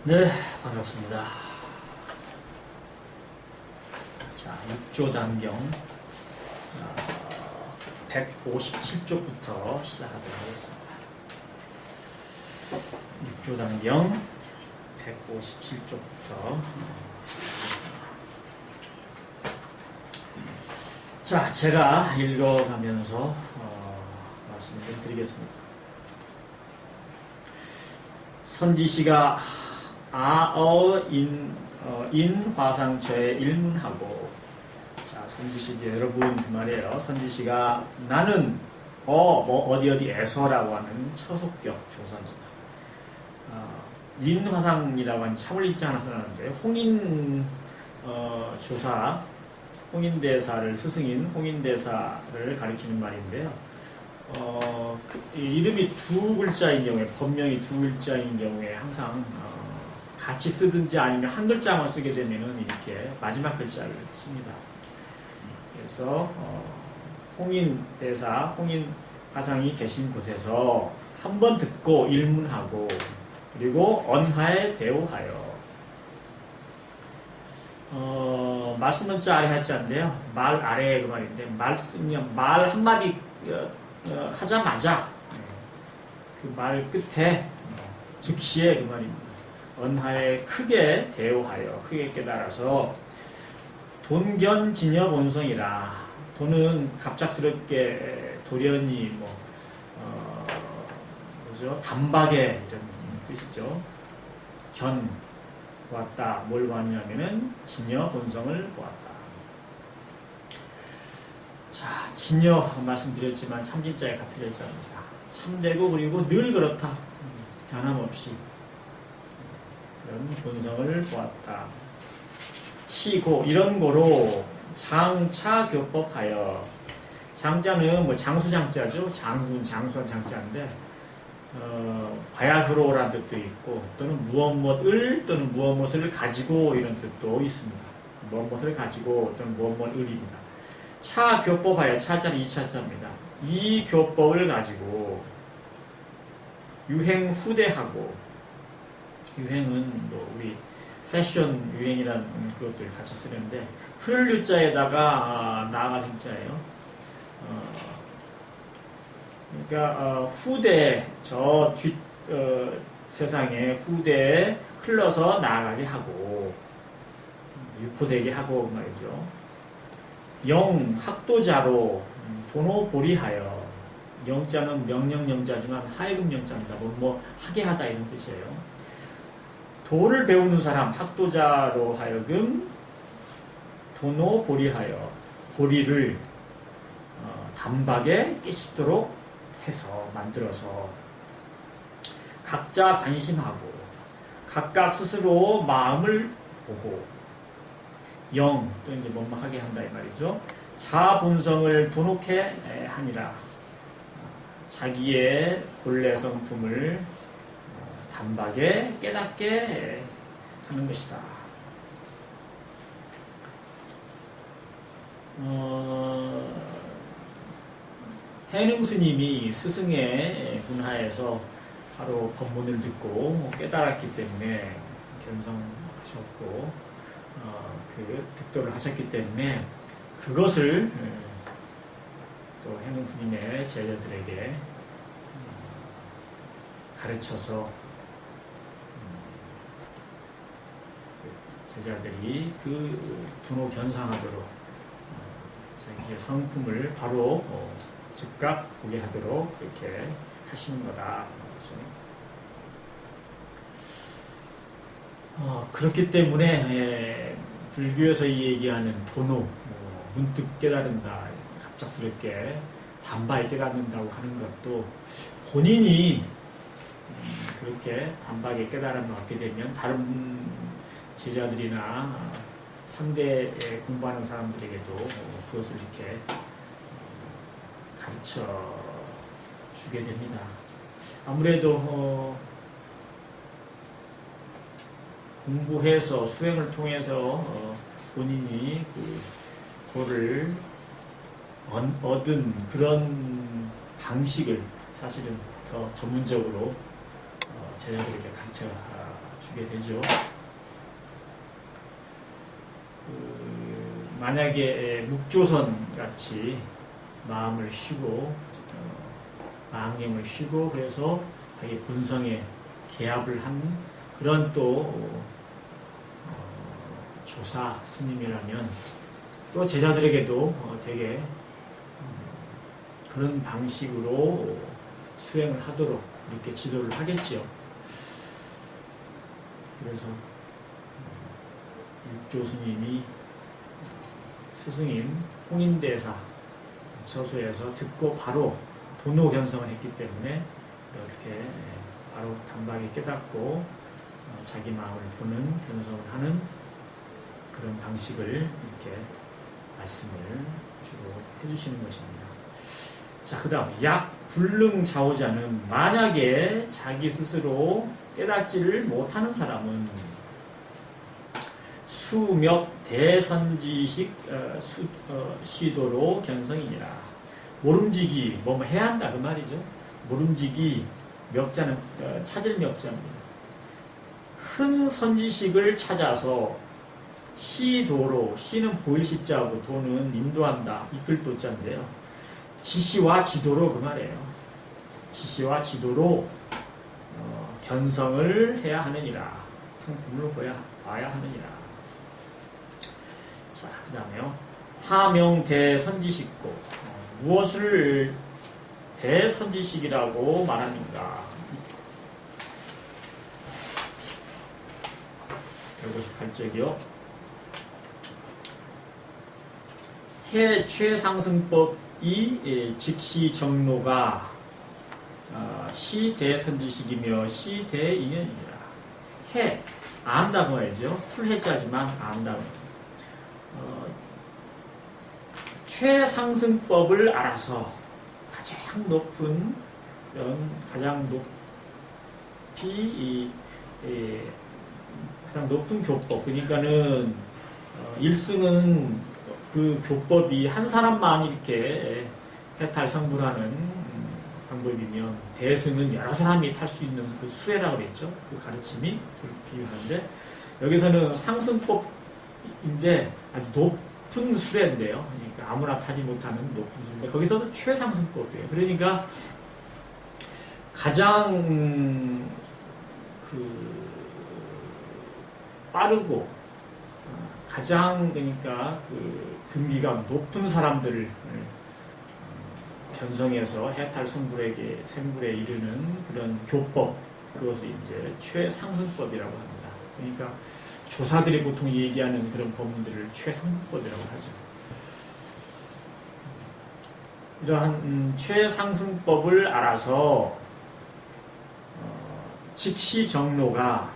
네, 반갑습니다. 자, 6조 단경 157쪽부터 시작하도록 하겠습니다. 6조 단경 157쪽부터 시작하겠습니다. 자, 제가 읽어가면서 말씀을 드리겠습니다. 선지시가 인 화상처에 일문하고, 자, 선지시 여러분 그 말이에요. 선지시가 나는 어디에서라고 하는 처속격 조사입니다. 인 화상이라고 하는 참을 잊지 않아서 나는데 홍인 조사, 홍인대사를 스승인 홍인대사를 가리키는 말인데요. 이름이 두 글자인 경우에, 법명이 두 글자인 경우에 항상 같이 쓰든지 아니면 한 글자만 쓰게 되면은 이렇게 마지막 글자를 씁니다. 그래서 홍인대사, 홍인화상이 계신 곳에서 한 번 듣고 일문하고, 그리고 언하에 대오하여. 말씀은 자 아래 하자인데요. 말 아래 그 말인데, 말 한마디 하자마자 그 말 끝에 즉시에 그 말입니다. 언하에 크게 대오하여, 크게 깨달아서 돈견진여 본성이라. 돈은 갑작스럽게 돌연히 뭐죠? 단박에 이런 뜻이죠. 견 보았다. 뭘 보았냐면은 진여 본성을 보았다. 자, 진여 말씀드렸지만 참진자에 같은 글자입니다. 참되고 그리고 늘 그렇다. 변함없이 그런 본성을 보았다. 시고 이런 거로 장차 교법하여. 장자는 뭐 장수장자죠. 장군, 장수한 장자인데 바야흐로라는 뜻도 있고, 또는 무엇무엇을 또는 무엇무엇을 가지고 이런 뜻도 있습니다. 무엇무엇을 가지고 또는 무엇무엇을입니다. 차 교법하여, 차자는 2차자입니다. 이 교법을 가지고 유행 후대하고, 유행은 뭐 우리 패션 유행이라는 그것들 같이 쓰는데, 흐를 유자에다가 나아갈 행자예요. 그러니까 후대, 저 뒷 세상에 후대에 흘러서 나아가게 하고, 유포되게 하고 말이죠. 영 학도자로 도노보리하여. 영자는 명령영자지만 하여금 영자입니다. 뭐 하게 하다 이런 뜻이에요. 도를 배우는 사람, 학도자로 하여금 도노보리하여, 보리를 단박에 깨닫도록 해서, 만들어서 각자 관심하고 각각 스스로 마음을 보고, 영, 또 이제 뭐뭐 하게 한다 이 말이죠. 자 본성을 도놓게 하니라. 자기의 본래 성품을 단박에 깨닫게 하는 것이다. 해능 스님이 스승의 분하에서 바로 법문을 듣고 깨달았기 때문에 견성하셨고, 그 득도를 하셨기 때문에 그것을 또 해능 스님의 제자들에게 가르쳐서 제자들이 그 분호 견상하도록 자기의 성품을 바로 즉각 보게 하도록 그렇게 하시는 거다. 그렇기 때문에 불교에서 얘기하는 도노, 문득 깨달은다, 갑작스럽게 단박에 깨닫는다고 하는 것도 본인이 그렇게 단박에 깨달음을 얻게 되면 다른 제자들이나 상대에 공부하는 사람들에게도 그것을 이렇게 가르쳐 주게 됩니다. 아무래도 공부해서 수행을 통해서 본인이 그 도를 얻은 그런 방식을 사실은 더 전문적으로 제자들에게 가르쳐 주게 되죠. 만약에 묵조선 같이 마음을 쉬고 망념을 쉬고 그래서 자기 본성에 개합을 한 그런 또 조사 스님이라면 또 제자들에게도 되게 그런 방식으로 수행을 하도록 이렇게 지도를 하겠지요. 그래서 육조 스님이 스승인 홍인대사 처소에서 듣고 바로 도노 견성을 했기 때문에 이렇게 바로 단박에 깨닫고 자기 마음을 보는 견성을 하는 그런 방식을 이렇게 말씀을 주로 해주시는 것입니다. 자, 그 다음 약불능자오자는 만약에 자기 스스로 깨닫지를 못하는 사람은 수몇 대선지식 시도로 견성이니라. 모름지기 뭐 해야 한다 그 말이죠. 모름지기 멱자는 찾을 멱자입니다. 큰 선지식을 찾아서 시도로, 시는 보일 시자하고 도는 인도한다, 이끌 도자인데요. 지시와 지도로 그 말이에요. 지시와 지도로 견성을 해야 하느니라. 성품을 봐야 하느니라. 자, 그 다음에요. 하명 대선지식고 무엇을 대선지식이라고 말하는가? 158쪽이요. 해 최상승법이 즉시 정로가 시대선지식이며 시대인연입니다. 해, 안다고 해야죠. 풀해자지만 안다고. 최상승법을 알아서 가장 높은 가장 높은 교법, 그러니까는 1승은 그 교법이 한 사람만 이렇게 해탈성불하는 방법이면 대승은 여러 사람이 탈 수 있는 그 수혜라고 그랬죠. 그 가르침이 비유하는데 여기서는 상승법인데 아주 높은 수혜인데요. 그러니까 아무나 타지 못하는 높은 수혜인데 거기서도 최상승법이에요. 그러니까 가장 빠르고 가장 그러니까 금기가 높은 사람들을 견성해서 해탈성불에 이르는 그런 교법, 그것을 이제 최상승법이라고 합니다. 그러니까 조사들이 보통 얘기하는 그런 법문들을 최상승법이라고 하죠. 이러한 최상승법을 알아서 즉시 정로가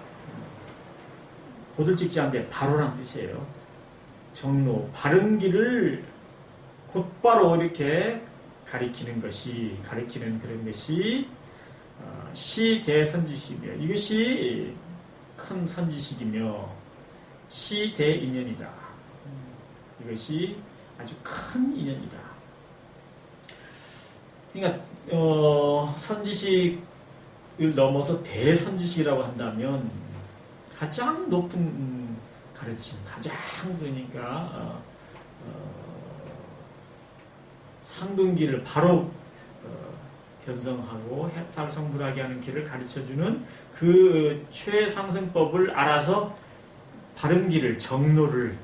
곧을 찍지 않는데 바로란 뜻이에요. 정로, 바른 길을 곧바로 이렇게 가리키는 그런 것이 시대선지식이며 이것이 큰 선지식이며 시대인연이다. 이것이 아주 큰 인연이다. 그러니까 선지식을 넘어서 대선지식이라고 한다면 가장 높은 가르침, 가장 그러니까 상근길을 바로 견성하고 해탈성불하게 하는 길을 가르쳐주는 그 최상승법을 알아서 바른 길을, 정로를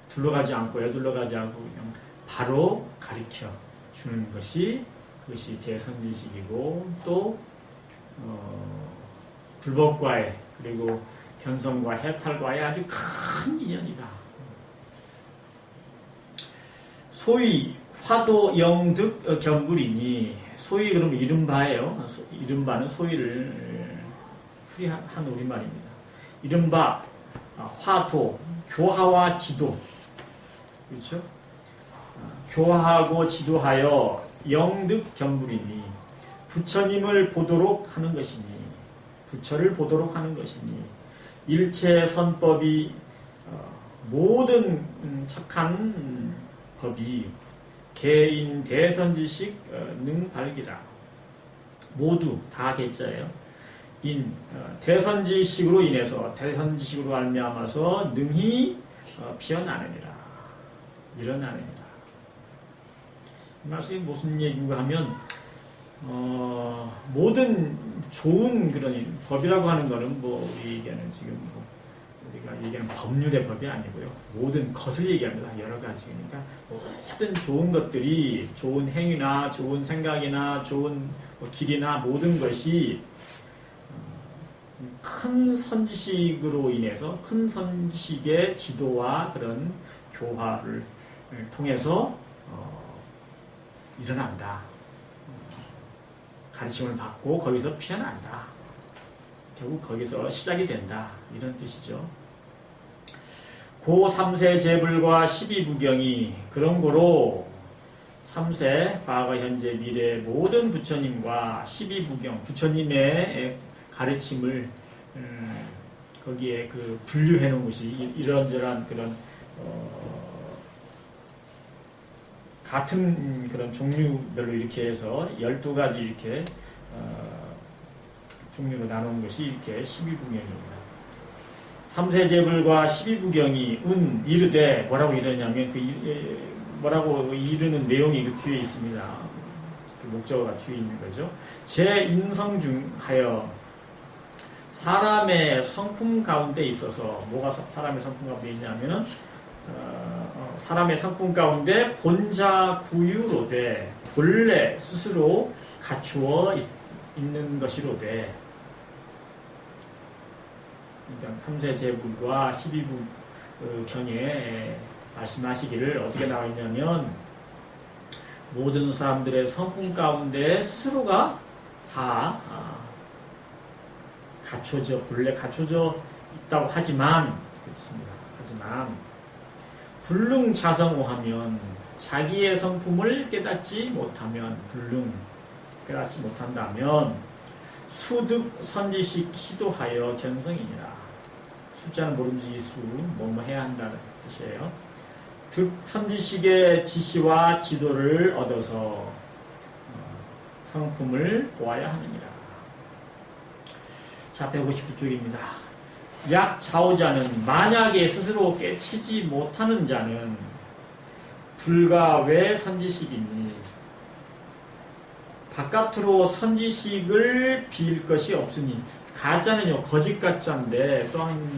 둘러가지 않고 여둘러가지 않고 그냥 바로 가르쳐 주는 것이 그것이 대선지식이고 또 불법과의 그리고 견성과 해탈과의 아주 큰 인연이다. 소위 화도영득 견불이니 소위 그러면 이른바예요. 이른바는 소위를 풀이한 우리말입니다. 이른바 화도, 교화와 지도, 그렇죠? 교화하고 지도하여 영득 견불이니 부처님을 보도록 하는 것이니 부처를 보도록 하는 것이니 일체 선법이 모든 착한 법이 개인 대선지식 능발기라. 모두 다 개자예요. 대선지식으로 인해서 대선지식으로 알미암아서 능히 피어나느니라. 일어나느니라. 이 말씀이 무슨 얘기인가 하면 모든 좋은 그런 법이라고 하는 거는 뭐 우리에게는 지금 뭐 우리가 얘기하는 법률의 법이 아니고요. 모든 것을 얘기합니다. 여러 가지. 그러니까 모든 좋은 것들이 좋은 행위나 좋은 생각이나 좋은 뭐 길이나 모든 것이 큰 선지식으로 인해서 큰 선지식의 지도와 그런 교화를 통해서 일어난다. 가르침을 받고 거기서 피어난다. 결국 거기서 시작이 된다. 이런 뜻이죠. 고 3세 재불과 12부경이 그런 거로 3세 과거 현재 미래 모든 부처님과 12부경 부처님의 가르침을 거기에 그 분류해 놓은 것이 이런저런 그런 같은 그런 종류별로 이렇게 해서 12가지 이렇게 종류로 나눈 것이 이렇게 12부경입니다. 3세 재불과 12부경이 이르되 뭐라고 이르냐면 뭐라고 이르는 내용이 그 뒤에 있습니다. 그 목적어가 뒤에 있는 거죠. 제 인성 중하여 사람의 성품 가운데 있어서 뭐가 사람의 성품 가운데 있냐면은 사람의 성품 가운데 본자 구유로되 본래 스스로 갖추어 있는 것이로되 그러니까 3세 재불과 12부경에 말씀하시기를 어떻게 나와 있냐면 모든 사람들의 성품 가운데 스스로가 다 본래 갖춰져 있다고 하지만 그렇습니다. 하지만 불능자성오하면 자기의 성품을 깨닫지 못한다면 수득 선지식 시도하여 견성이니라. 숫자는 모름지기 수 뭐뭐 해야 한다는 뜻이에요. 득 선지식의 지시와 지도를 얻어서 성품을 보아야 하느니라. 자, 159쪽입니다. 약 좌우자는 만약에 스스로 깨치지 못하는 자는 불가 왜 선지식이니 바깥으로 선지식을 빌 것이 없으니 가짜는요 거짓 가짜인데 또 한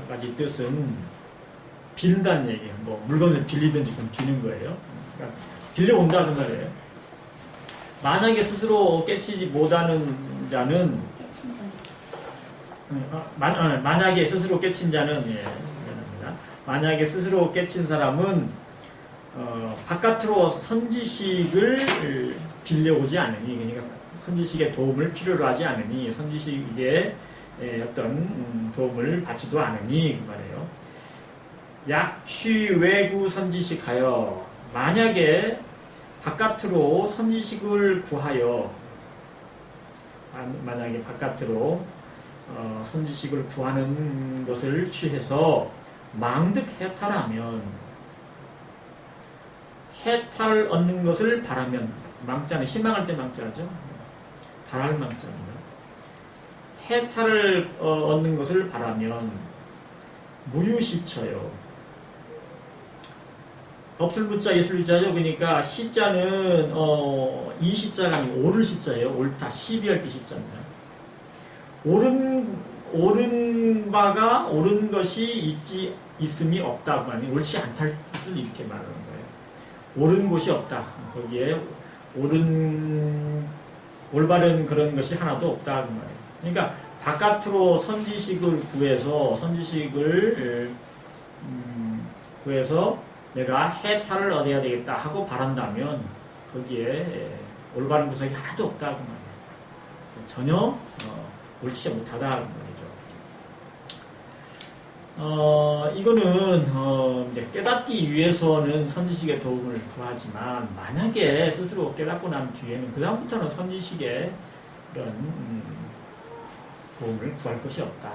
가지 뜻은 빌다는 얘기예요. 뭐 물건을 빌리든지 그럼 비는 거예요. 그러니까 빌려온다는 말이에요. 만약에 스스로 깨치지 못하는 자는 만약에 스스로 깨친 자는 만약에 스스로 깨친 사람은 바깥으로 선지식을 빌려오지 않으니 그러니까 선지식의 도움을 필요로 하지 않으니 선지식의 어떤 도움을 받지도 않으니 그 말이에요. 약취 외구 선지식하여 만약에 바깥으로 선지식을 구하여 만약에 바깥으로 선지식을 구하는 것을 취해서 망득 해탈하면 해탈을 얻는 것을 바라면 망자는 희망할 때 망자죠. 바랄 망자입니다. 해탈을 얻는 것을 바라면 무유시처요. 없을 무자 있을 유자죠. 그러니까 시자는 이 시자가 아니고 옳을 시자예요. 옳다. 시비할 때 시자입니다. 옳은 바가 옳은 것이 있음이 없다고 하니 옳지 않다는 뜻을 이렇게 말하는 거예요. 옳은 곳이 없다. 거기에 올바른 그런 것이 하나도 없다. 그 말이에요. 그러니까 바깥으로 선지식을 구해서 내가 해탈을 얻어야 되겠다 하고 바란다면 거기에 올바른 구석이 하나도 없다. 그 말이에요. 전혀 옳지 못하다. 그 말이죠. 이거는 이제 깨닫기 위해서는 선지식의 도움을 구하지만 만약에 스스로 깨닫고 난 뒤에는 그 다음부터는 선지식의 그런 도움을 구할 것이 없다.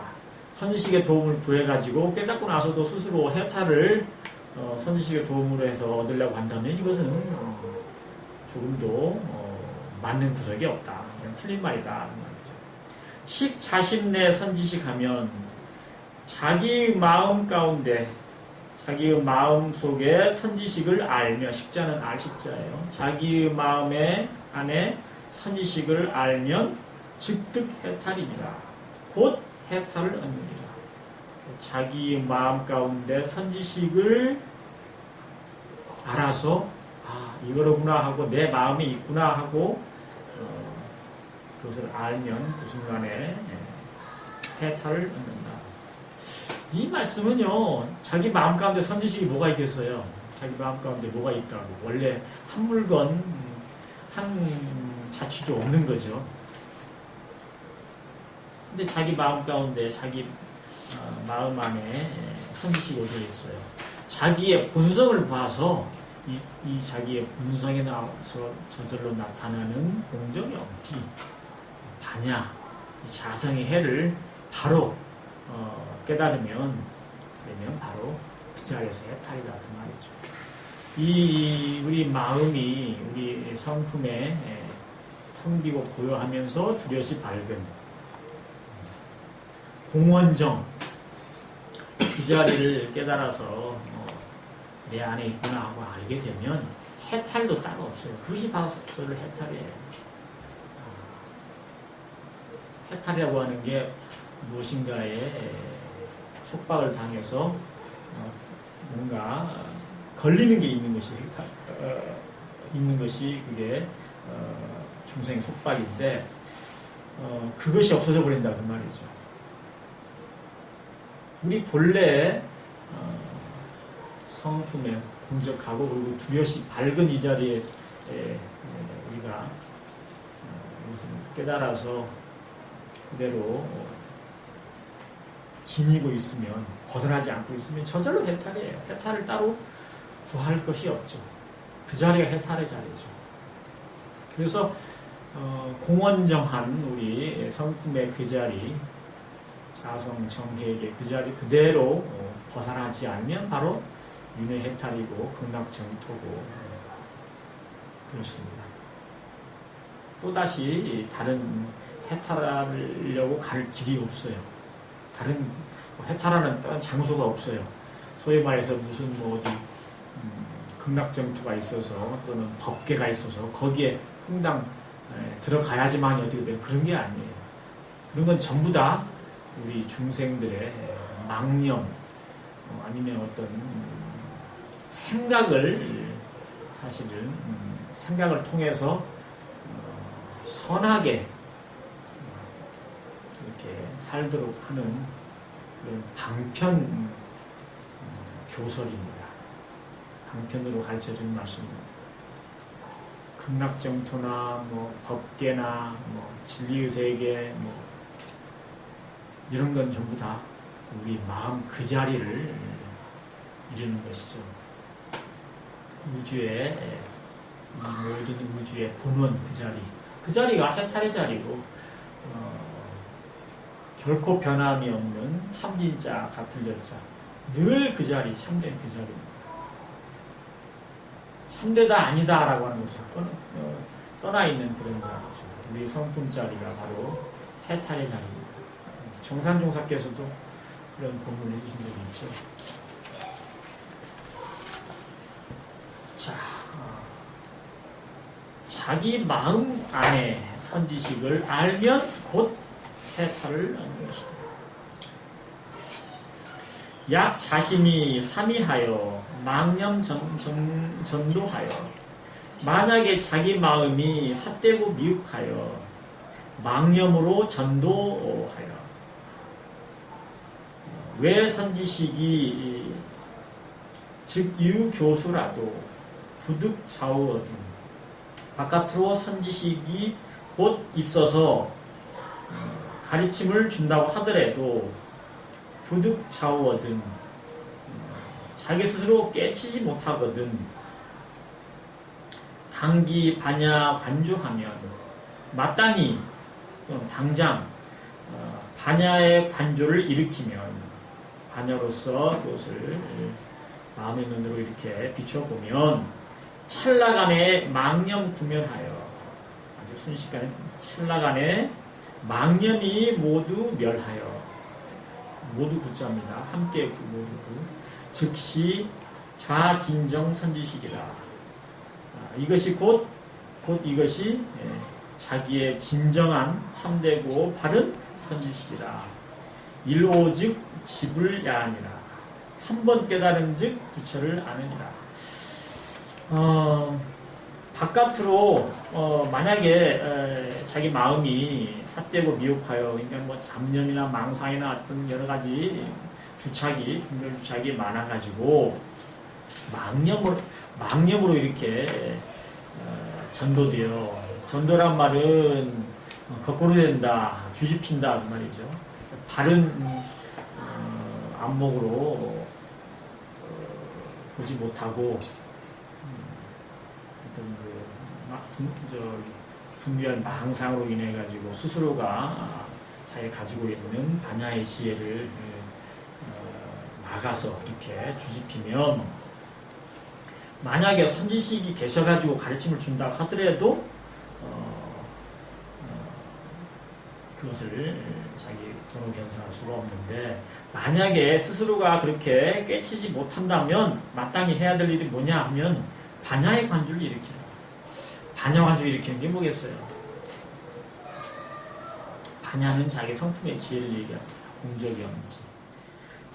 선지식의 도움을 구해가지고 깨닫고 나서도 스스로 해탈을 선지식의 도움으로 해서 얻으려고 한다면 이것은 조금도 맞는 구석이 없다. 이건 틀린 말이다. 말이죠. 식자심내 선지식 하면 자기 마음 가운데 자기의 마음 속에 선지식을 알며 식자는 알 식자예요. 자기 마음의 안에 선지식을 알면 즉득 해탈이니라. 곧 해탈을 얻느니라. 자기 마음 가운데 선지식을 알아서 이거로구나 하고 내 마음에 있구나 하고 그것을 알면 그 순간에 해탈을 얻는다. 이 말씀은요, 자기 마음 가운데 선지식이 뭐가 있겠어요? 자기 마음 가운데 뭐가 있다고. 원래 한 물건, 한 자취도 없는 거죠. 근데 자기 마음 가운데, 자기 마음 안에 선지식이 어디에 있어요? 자기의 본성을 봐서 이 자기의 본성에 나와서 저절로 나타나는 공정이 없지. 반야, 이 자성의 해를 바로 깨달으면 그러면 바로 그 자리에서 해탈이다 그 말이죠. 이 우리 마음이 우리 성품에 텅 비고 고요하면서 두려시 밝은 공원정 그 자리를 깨달아서 내 안에 있구나 하고 알게 되면 해탈도 따로 없어요. 그것이 바로 저를 해탈이에요. 해탈이라고 하는 게 무엇인가에 속박을 당해서 뭔가 걸리는 게 있는 것이 있는 것이 그게 중생의 속박인데 그것이 없어져 버린다 그 말이죠. 우리 본래 성품에 공적하고 그리고 두려시 밝은 이 자리에 우리가 이것을 깨달아서 그대로 지니고 있으면, 벗어나지 않고 있으면 저절로 해탈이에요. 해탈을 따로 구할 것이 없죠. 그 자리가 해탈의 자리죠. 그래서 공원정한 우리 성품의 그 자리, 자성정회의 그 자리 그대로 벗어나지 않으면 바로 윤회 해탈이고 극락정토고 그렇습니다. 또다시 다른 해탈하려고 갈 길이 없어요. 다른 해탈하는 다른 장소가 없어요. 소위 말해서 무슨 어디 극락정토가 있어서 또는 법계가 있어서 거기에 통당 들어가야지만 어떻게 돼요. 그런 게 아니에요. 그런 건 전부 다 우리 중생들의 망념 아니면 어떤 생각을 사실은 생각을 통해서 선하게 이렇게 살도록 하는 그런 방편 교설입니다. 방편으로 가르쳐주는 말씀입니다. 극락정토나 법계나 진리의 세계 이런 건 전부 다 우리 마음 그 자리를 이루는 것이죠. 우주의 이 모든 우주의 본원 그 자리가 해탈의 자리고 결코 변함이 없는 참진자 같은 열자 늘 그 자리 참된 그 자리입니다. 참되다 아니다라고 하는 것을 떠나 있는 그런 자리죠. 우리 성품 자리가 바로 해탈의 자리입니다. 정산종사께서도 그런 본문을 해주신 적이 있죠. 자, 자기 마음 안에 선지식을 알면 곧 해탈을 얻는 것이다. 약 자심이 삼위하여 망념 전도하여 만약에 자기 마음이 삿되고 미혹하여 망념으로 전도하여 왜 선지식이 즉 유교수라도 부득 좌우어든 바깥으로 선지식이 곧 있어서 가르침을 준다고 하더라도 부득 좌우어든 자기 스스로 깨치지 못하거든 당기 반야 관조하면 마땅히 당장 반야의 관조를 일으키면 반야로서 그것을 마음의 눈으로 이렇게 비춰보면 찰나간에 망념 구면하여 아주 순식간에 찰나간에 망념이 모두 멸하여 모두 구자입니다. 함께 구 모두 구 즉시 자진정 선지식이다. 이것이 곧 이것이 자기의 진정한 참되고 바른 선지식이라. 일오즉 집을 야하니라. 한 번 깨달은즉 부처를 아느니라. 바깥으로 만약에 자기 마음이 삿되고 미혹하여, 그러니까 뭐 잡념이나 망상이나 어떤 여러 가지 주착이, 분별 주착이 많아가지고 망념으로 이렇게 전도되어, 전도란 말은 거꾸로 된다, 뒤집힌다 그 말이죠. 바른 안목으로 보지 못하고 어떤 분별한 망상으로 인해 가지고 스스로가 자기가 가지고 있는 반야의 지혜를 막아서 이렇게 뒤집히면, 만약에 선지식이 계셔가지고 가르침을 준다고 하더라도 그것을 자기 돈으로 견성할 수가 없는데, 만약에 스스로가 그렇게 깨치지 못한다면 마땅히 해야 될 일이 뭐냐 하면 반야의 관주를 일으키라. 반야 관주를 일으키는 게 뭐겠어요? 반야는 자기 성품의 지혜를 얘기합니다. 공적영지.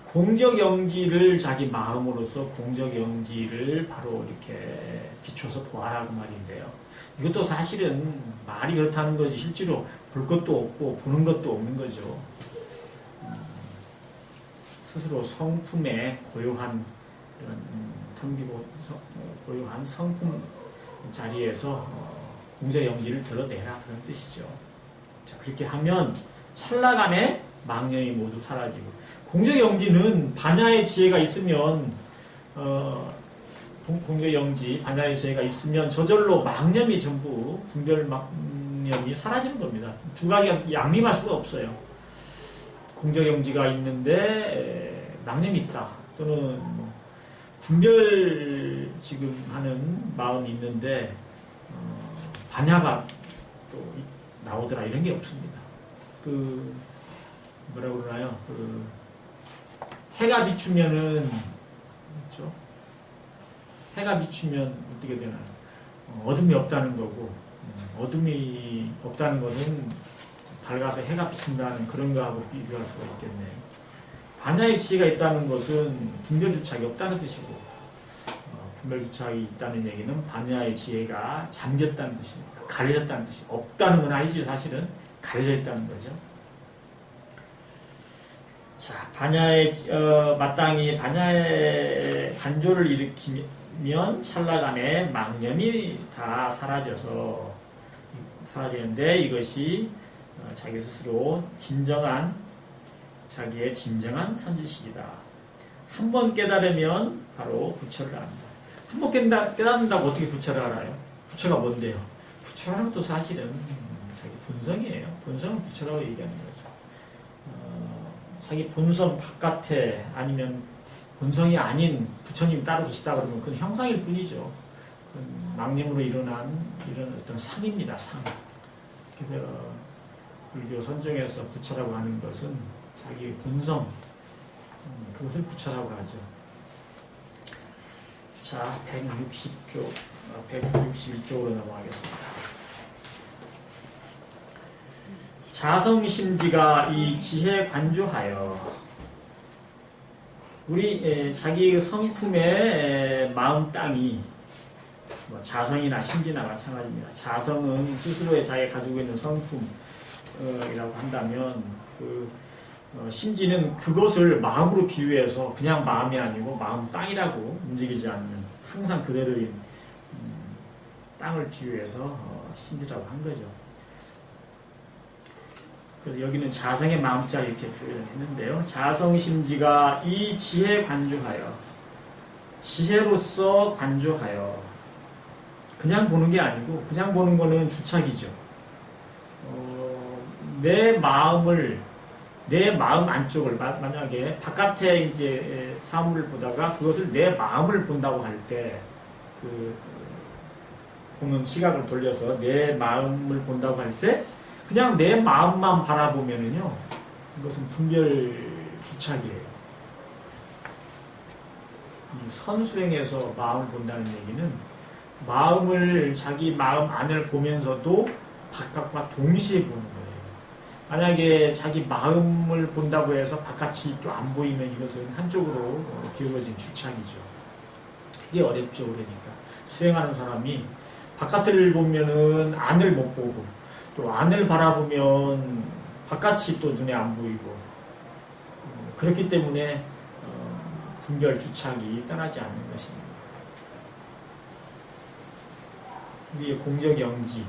공적영지를 자기 마음으로서 공적영지를 바로 이렇게 비춰서 보아라고 말인데요. 이것도 사실은 말이 그렇다는 거지 실제로 볼 것도 없고 보는 것도 없는 거죠. 스스로 성품에 고요한 이런 텅비고 고요한 성품 자리에서 공적영지를 드러내라, 그런 뜻이죠. 자, 그렇게 하면 찰나간에 망념이 모두 사라지고, 공적영지는 반야의 지혜가 있으면 공적영지 반야의 지혜가 있으면 저절로 망념이 전부 분별망념이 사라지는 겁니다. 두 가지가 양립할 수가 없어요. 공적영지가 있는데 망념이 있다, 또는 뭐 분별 지금 하는 마음이 있는데 반야가 또 나오더라, 이런 게 없습니다. 그 뭐라고 그러나요? 그 해가 비추면은, 그렇죠? 해가 비추면 어떻게 되나요? 어둠이 없다는 거고, 어둠이 없다는 것은 밝아서 해가 비친다는 그런 거하고 비교할 수가 있겠네요. 반야의 지혜가 있다는 것은 분별주착이 없다는 뜻이고, 분별주착이 있다는 얘기는 반야의 지혜가 잠겼다는 뜻입니다. 가려졌다는 뜻이 없다는 건 아니지, 사실은 가려져 있다는 거죠. 자, 마땅히 반야의 간조를 일으키면 찰나간에 망념이 다 사라지는데, 이것이 자기 스스로 자기의 진정한 선지식이다. 한 번 깨달으면 바로 부처를 안다. 한 번 깨닫는다고 어떻게 부처를 알아요? 부처가 뭔데요? 부처라는 것도 사실은 자기 본성이에요. 본성은 부처라고 얘기하는 거죠. 자기 본성 바깥에, 아니면 본성이 아닌 부처님이 따로 계시다 그러면 그건 형상일 뿐이죠. 그건 망념으로 일어난 이런 어떤 상입니다, 상. 그래서 불교 선정에서 부처라고 하는 것은 자기 본성, 그것을 부처라고 하죠. 자, 161쪽으로 넘어가겠습니다. 자성심지가 이 지혜 관주하여, 우리 자기 성품의 마음 땅이 자성이나 심지나 마찬가지입니다. 자성은 스스로의 자기가 가지고 있는 성품이라고 한다면, 심지는 그것을 마음으로 비유해서 그냥 마음이 아니고 마음 땅이라고 움직이지 않는 항상 그대로인 땅을 비유해서 심지라고 한 거죠. 그래서 여기는 자성의 마음자 이렇게 표현했는데요. 자성심지가 이 지혜 관주하여, 지혜로서 관주하여, 그냥 보는 게 아니고, 그냥 보는 거는 주착이죠. 내 마음 안쪽을, 만약에 바깥에 이제 사물을 보다가 그것을 내 마음을 본다고 할 때, 보는 시각을 돌려서 내 마음을 본다고 할 때 그냥 내 마음만 바라보면은요, 이것은 분별 주착이에요. 이 선수행에서 마음을 본다는 얘기는 마음을, 자기 마음 안을 보면서도 바깥과 동시에 보는 거예요. 만약에 자기 마음을 본다고 해서 바깥이 또 안 보이면 이것은 한쪽으로 기울어진 주착이죠. 이게 어렵죠. 그러니까 수행하는 사람이 바깥을 보면은 안을 못 보고, 또 안을 바라보면 바깥이 또 눈에 안 보이고, 그렇기 때문에 분별 주착이 떠나지 않는 것입니다. 우리의 공적영지,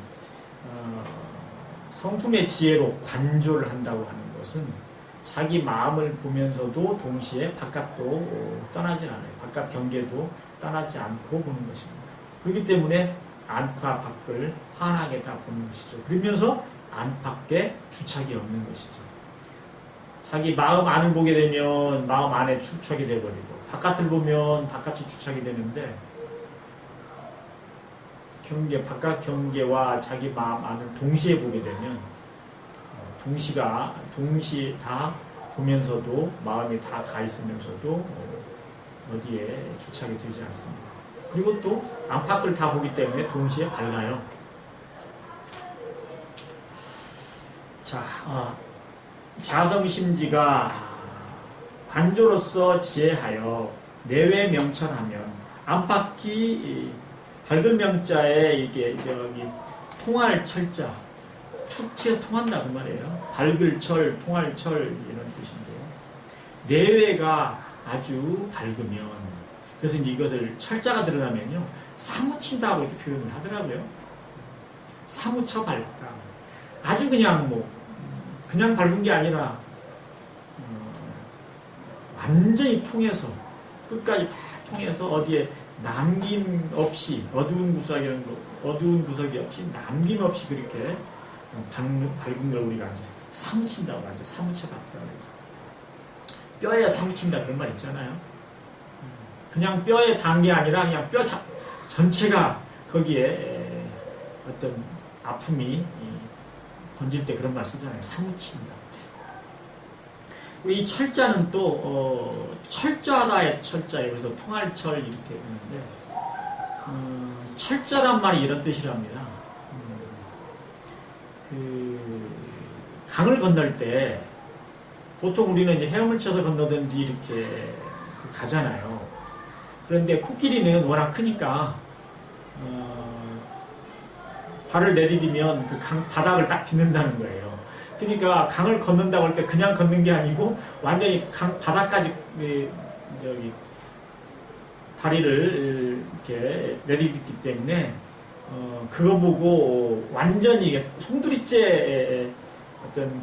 성품의 지혜로 관조를 한다고 하는 것은 자기 마음을 보면서도 동시에 바깥도 떠나지 않아요. 바깥 경계도 떠나지 않고 보는 것입니다. 그렇기 때문에 안과 밖을 환하게 다 보는 것이죠. 그러면서 안팎에 주착이 없는 것이죠. 자기 마음 안을 보게 되면 마음 안에 주착이 되어버리고, 바깥을 보면 바깥이 주착이 되는데, 경계, 바깥 경계와 자기 마음 안을 동시에 보게 되면 동시에 다 보면서도 마음이 다 가 있으면서도 어디에 주착이 되지 않습니다. 그리고 또 안팎을 다 보기 때문에 동시에 밝아요. 자, 자성심지가 관조로서 지혜하여 내외 명철하면 안팎이 밝은 명자에 이게 통할 철자, 툭 튀어 통한다 그 말이에요. 밝을 철, 통할 철 이런 뜻인데요. 내외가 아주 밝으면, 그래서 이제 이것을 철자가 들어가면요, 사무친다고 이렇게 표현을 하더라고요. 사무쳐 밝다. 아주 그냥 그냥 밝은 게 아니라 완전히 통해서, 끝까지 다 통해서 어디에 남김없이, 어두운 구석이 없이 남김없이 그렇게 밝은 걸 우리가 이제 사무친다고 하죠. 사무쳐 밝다고 하죠. 뼈에 사무친다 그런 말 있잖아요. 그냥 뼈에 단 게 아니라 그냥 뼈 전체가 거기에 어떤 아픔이 번질 때 그런 말 쓰잖아요. 사무친다. 이 철자는 또 철저하다의 철자에, 그래서 통할 철 이렇게 있는데, 철자란 말이 이런 뜻이랍니다. 강을 건널 때 보통 우리는 이제 헤엄을 쳐서 건너든지 이렇게 가잖아요. 그런데 코끼리는 워낙 크니까 발을 내디디면 그 강 바닥을 딱 딛는다는 거예요. 그러니까 강을 건넌다고 할 때 그냥 걷는 게 아니고 완전히 강 바닥까지 다리를 이렇게 내디딛기 때문에 그거 보고 완전히 송두리째 어떤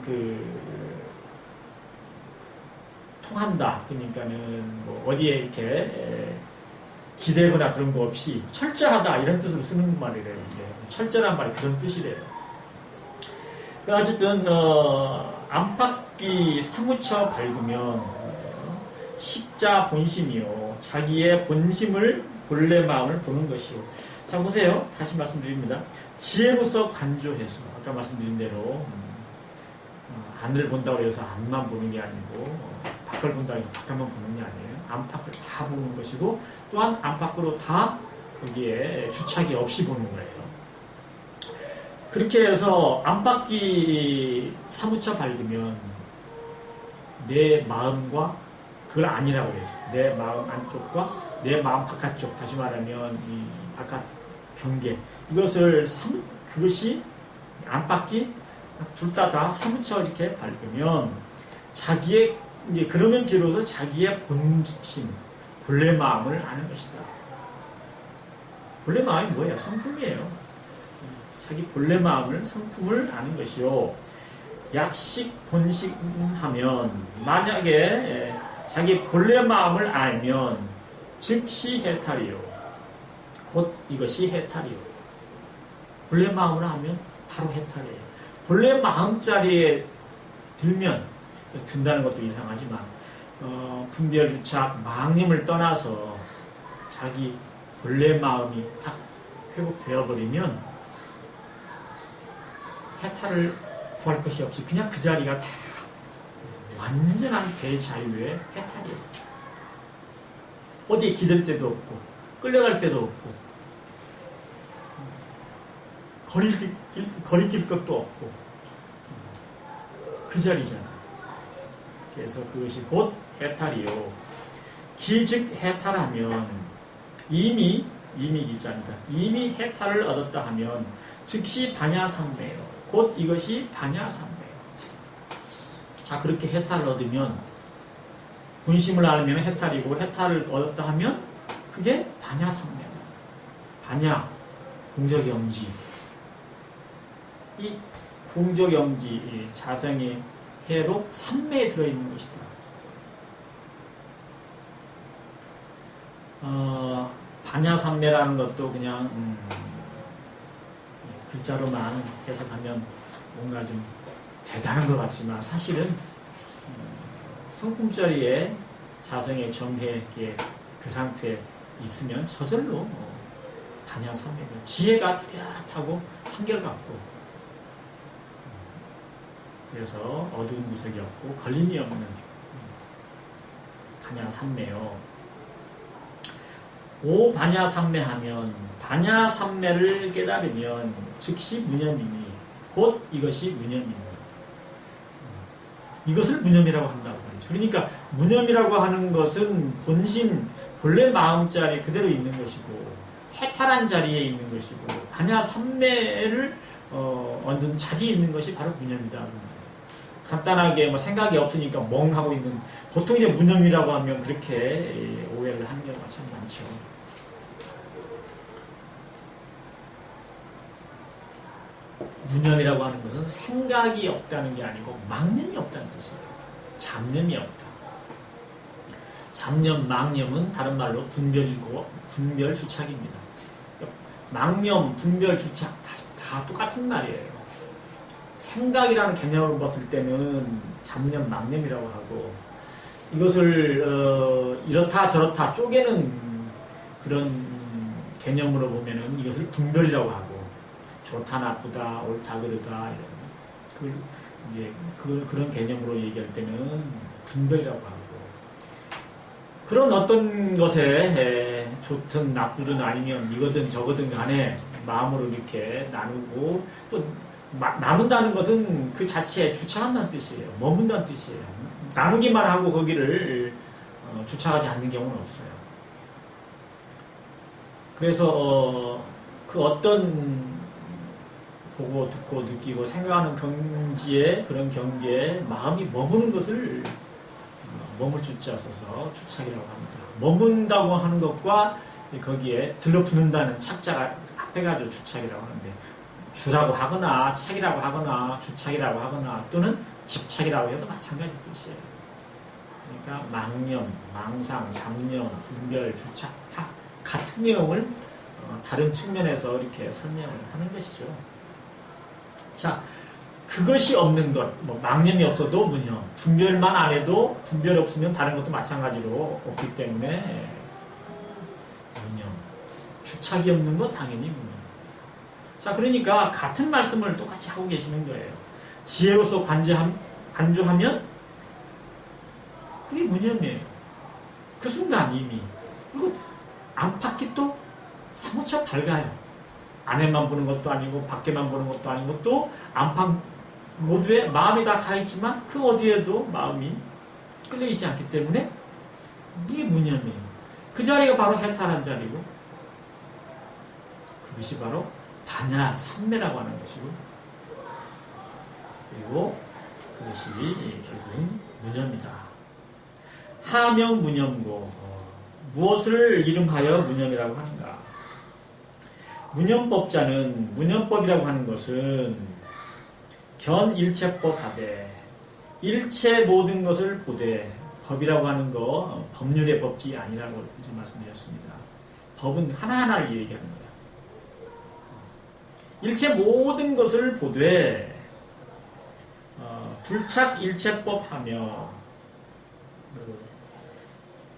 통한다. 그러니까는 어디에 이렇게 기대거나 그런 거 없이 철저하다 이런 뜻으로 쓰는 말이래요. 이제 철저란 말이 그런 뜻이래요. 어쨌든 안팎이 사무쳐 밝으면 식자 본심이요, 자기의 본심을 본래 마음을 보는 것이요. 자 보세요. 다시 말씀드립니다. 지혜로서 관조해서, 아까 말씀드린 대로 안을 본다고 해서 안만 보는 게 아니고 밖을 본다고 해서 바깥만 보는 게 아니에요. 안팎을 다 보는 것이고, 또한 안팎으로 다 거기에 주착이 없이 보는 거예요. 그렇게 해서 안팎이 사무쳐 밝으면 내 마음과, 그걸 아니라고 해야죠. 내 마음 안쪽과 내 마음 바깥쪽, 다시 말하면 이 바깥 경계, 그것이 안팎이 둘 다 사무쳐 이렇게 밝으면 자기의, 이제 그러면 비로소 자기의 본심, 본래 마음을 아는 것이다. 본래 마음이 뭐예요? 성품이에요. 자기 본래 마음을, 성품을 아는 것이요. 약식 본식 하면, 만약에 자기 본래 마음을 알면 즉시 해탈이요. 곧 이것이 해탈이요. 본래 마음을 하면 바로 해탈이에요. 본래 마음자리에 들면, 든다는 것도 이상하지만 분별주착, 망님을 떠나서 자기 본래 마음이 딱 회복되어 버리면 해탈을 구할 것이 없이 그냥 그 자리가 다 완전한 대자유의 해탈이에요. 어디에 기댈 데도 없고 끌려갈 데도 없고 거리낄 것도 없고 그 자리잖아. 그래서 그것이 곧 해탈이요. 기즉 해탈하면 이미 기자입니다. 이미 해탈을 얻었다 하면 즉시 반야삼매요. 곧 이것이 반야삼매요. 자, 그렇게 해탈을 얻으면 분심을 알면 해탈이고 해탈을 얻었다 하면 그게 반야삼매다. 반야, 공적영지. 이 공적영지, 이 자성의 해로 삼매에 들어있는 것이다. 반야삼매라는 것도 그냥 글자로만 해석하면 뭔가 좀 대단한 것 같지만 사실은 성품자리에 자성의 정해의 그 상태에 있으면 저절로 반야삼매가 지혜가 뚜렷하고 한결같고 그래서 어두운 구석이 없고 걸림이 없는 반야삼매요. 오 반야삼매하면 반야삼매를 깨달으면 즉시 무념이니 곧 이것이 무념이니 이것을 무념이라고 한다고 말이죠. 그러니까 무념이라고 하는 것은 본심 본래 마음자리 그대로 있는 것이고 해탈한 자리에 있는 것이고 반야삼매를 얻은 자리에 있는 것이 바로 무념이다. 간단하게 뭐 생각이 없으니까 멍하고 있는 보통 이제 무념이라고 하면 그렇게 오해를 하는 경우가 참 많죠. 무념이라고 하는 것은 생각이 없다는 게 아니고 망념이 없다는 뜻이에요. 잡념이 없다. 잡념, 망념은 다른 말로 분별이고 분별주착입니다. 그러니까 망념, 분별주착 다 똑같은 말이에요. 생각이라는 개념을 봤을 때는 잡념, 망념이라고 하고 이것을 이렇다 저렇다 쪼개는 그런 개념으로 보면은 이것을 분별이라고 하고 좋다 나쁘다 옳다 그르다 그런 개념으로 얘기할 때는 분별이라고 하고 그런 어떤 것에 좋든 나쁘든 아니면 이거든 저거든 간에 마음으로 이렇게 나누고 또 나눈다는 것은 그 자체에 주착한다는 뜻이에요. 머문다는 뜻이에요. 나누기만 하고 거기를 주착하지 않는 경우는 없어요. 그래서 그 어떤 보고 듣고 느끼고 생각하는 경지에 그런 경계에 마음이 머무는 것을 머물 주자 써서 주착이라고 합니다. 머문다고 하는 것과 거기에 들러붙는다는 착자가 합해가지고 주착이라고 하는데 주라고 하거나 착이라고 하거나 주착이라고 하거나 또는 집착이라고 해도 마찬가지 뜻이에요. 그러니까 망념, 망상, 잡념, 분별, 주착 다 같은 내용을 다른 측면에서 이렇게 설명을 하는 것이죠. 자, 그것이 없는 것, 뭐 망념이 없어도 무념, 분별만 안 해도 분별이 없으면 다른 것도 마찬가지로 없기 때문에 무념, 주착이 없는 것 당연히 무념. 자, 그러니까 같은 말씀을 똑같이 하고 계시는 거예요. 지혜로서 간주하면 그게 무념이에요. 그 순간 이미. 그리고 안팎이 또 사무쳐 밝아요. 안에만 보는 것도 아니고 밖에만 보는 것도 아니고 또 안팎 모두에 마음이 다 가있지만 그 어디에도 마음이 끌려있지 않기 때문에 이게 무념이에요. 그 자리가 바로 해탈한 자리고 그것이 바로 반야 삼매라고 하는 것이고 그리고 그것이 결국은 무념이다. 하명 무념고 무엇을 이름하여 무념이라고 하는가? 무념법자는 무념법이라고 하는 것은 견일체법 하되 일체 모든 것을 보되 법이라고 하는 거 법률의 법칙이 아니라고 말씀드렸습니다. 법은 하나하나를 얘기하는 거예요. 일체 모든 것을 보되 불착일체법 하며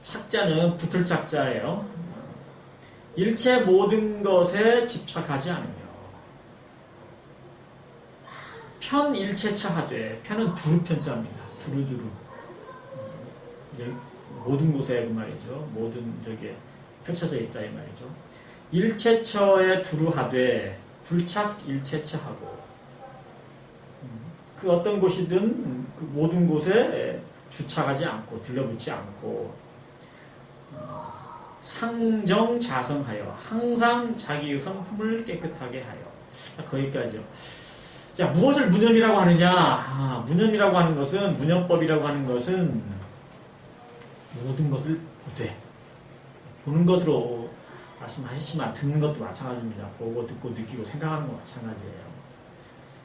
착자는 붙을 착자예요. 일체 모든 것에 집착하지 않으며 편일체차 하되 편은 두루편자입니다. 두루두루 모든 곳에 그 말이죠. 모든 저게 펼쳐져 있다 이 말이죠. 일체처에 두루하되 불착 일체처하고 그 어떤 곳이든 그 모든 곳에 주착하지 않고 들러붙지 않고 상정자성하여 항상 자기의 성품을 깨끗하게 하여 거기까지요. 자, 무엇을 무념이라고 하느냐? 무념이라고 하는 것은 무념법이라고 하는 것은 모든 것을 보되 보는 것으로 말씀하시지만 듣는 것도 마찬가지입니다. 보고 듣고 느끼고 생각하는 것 마찬가지예요.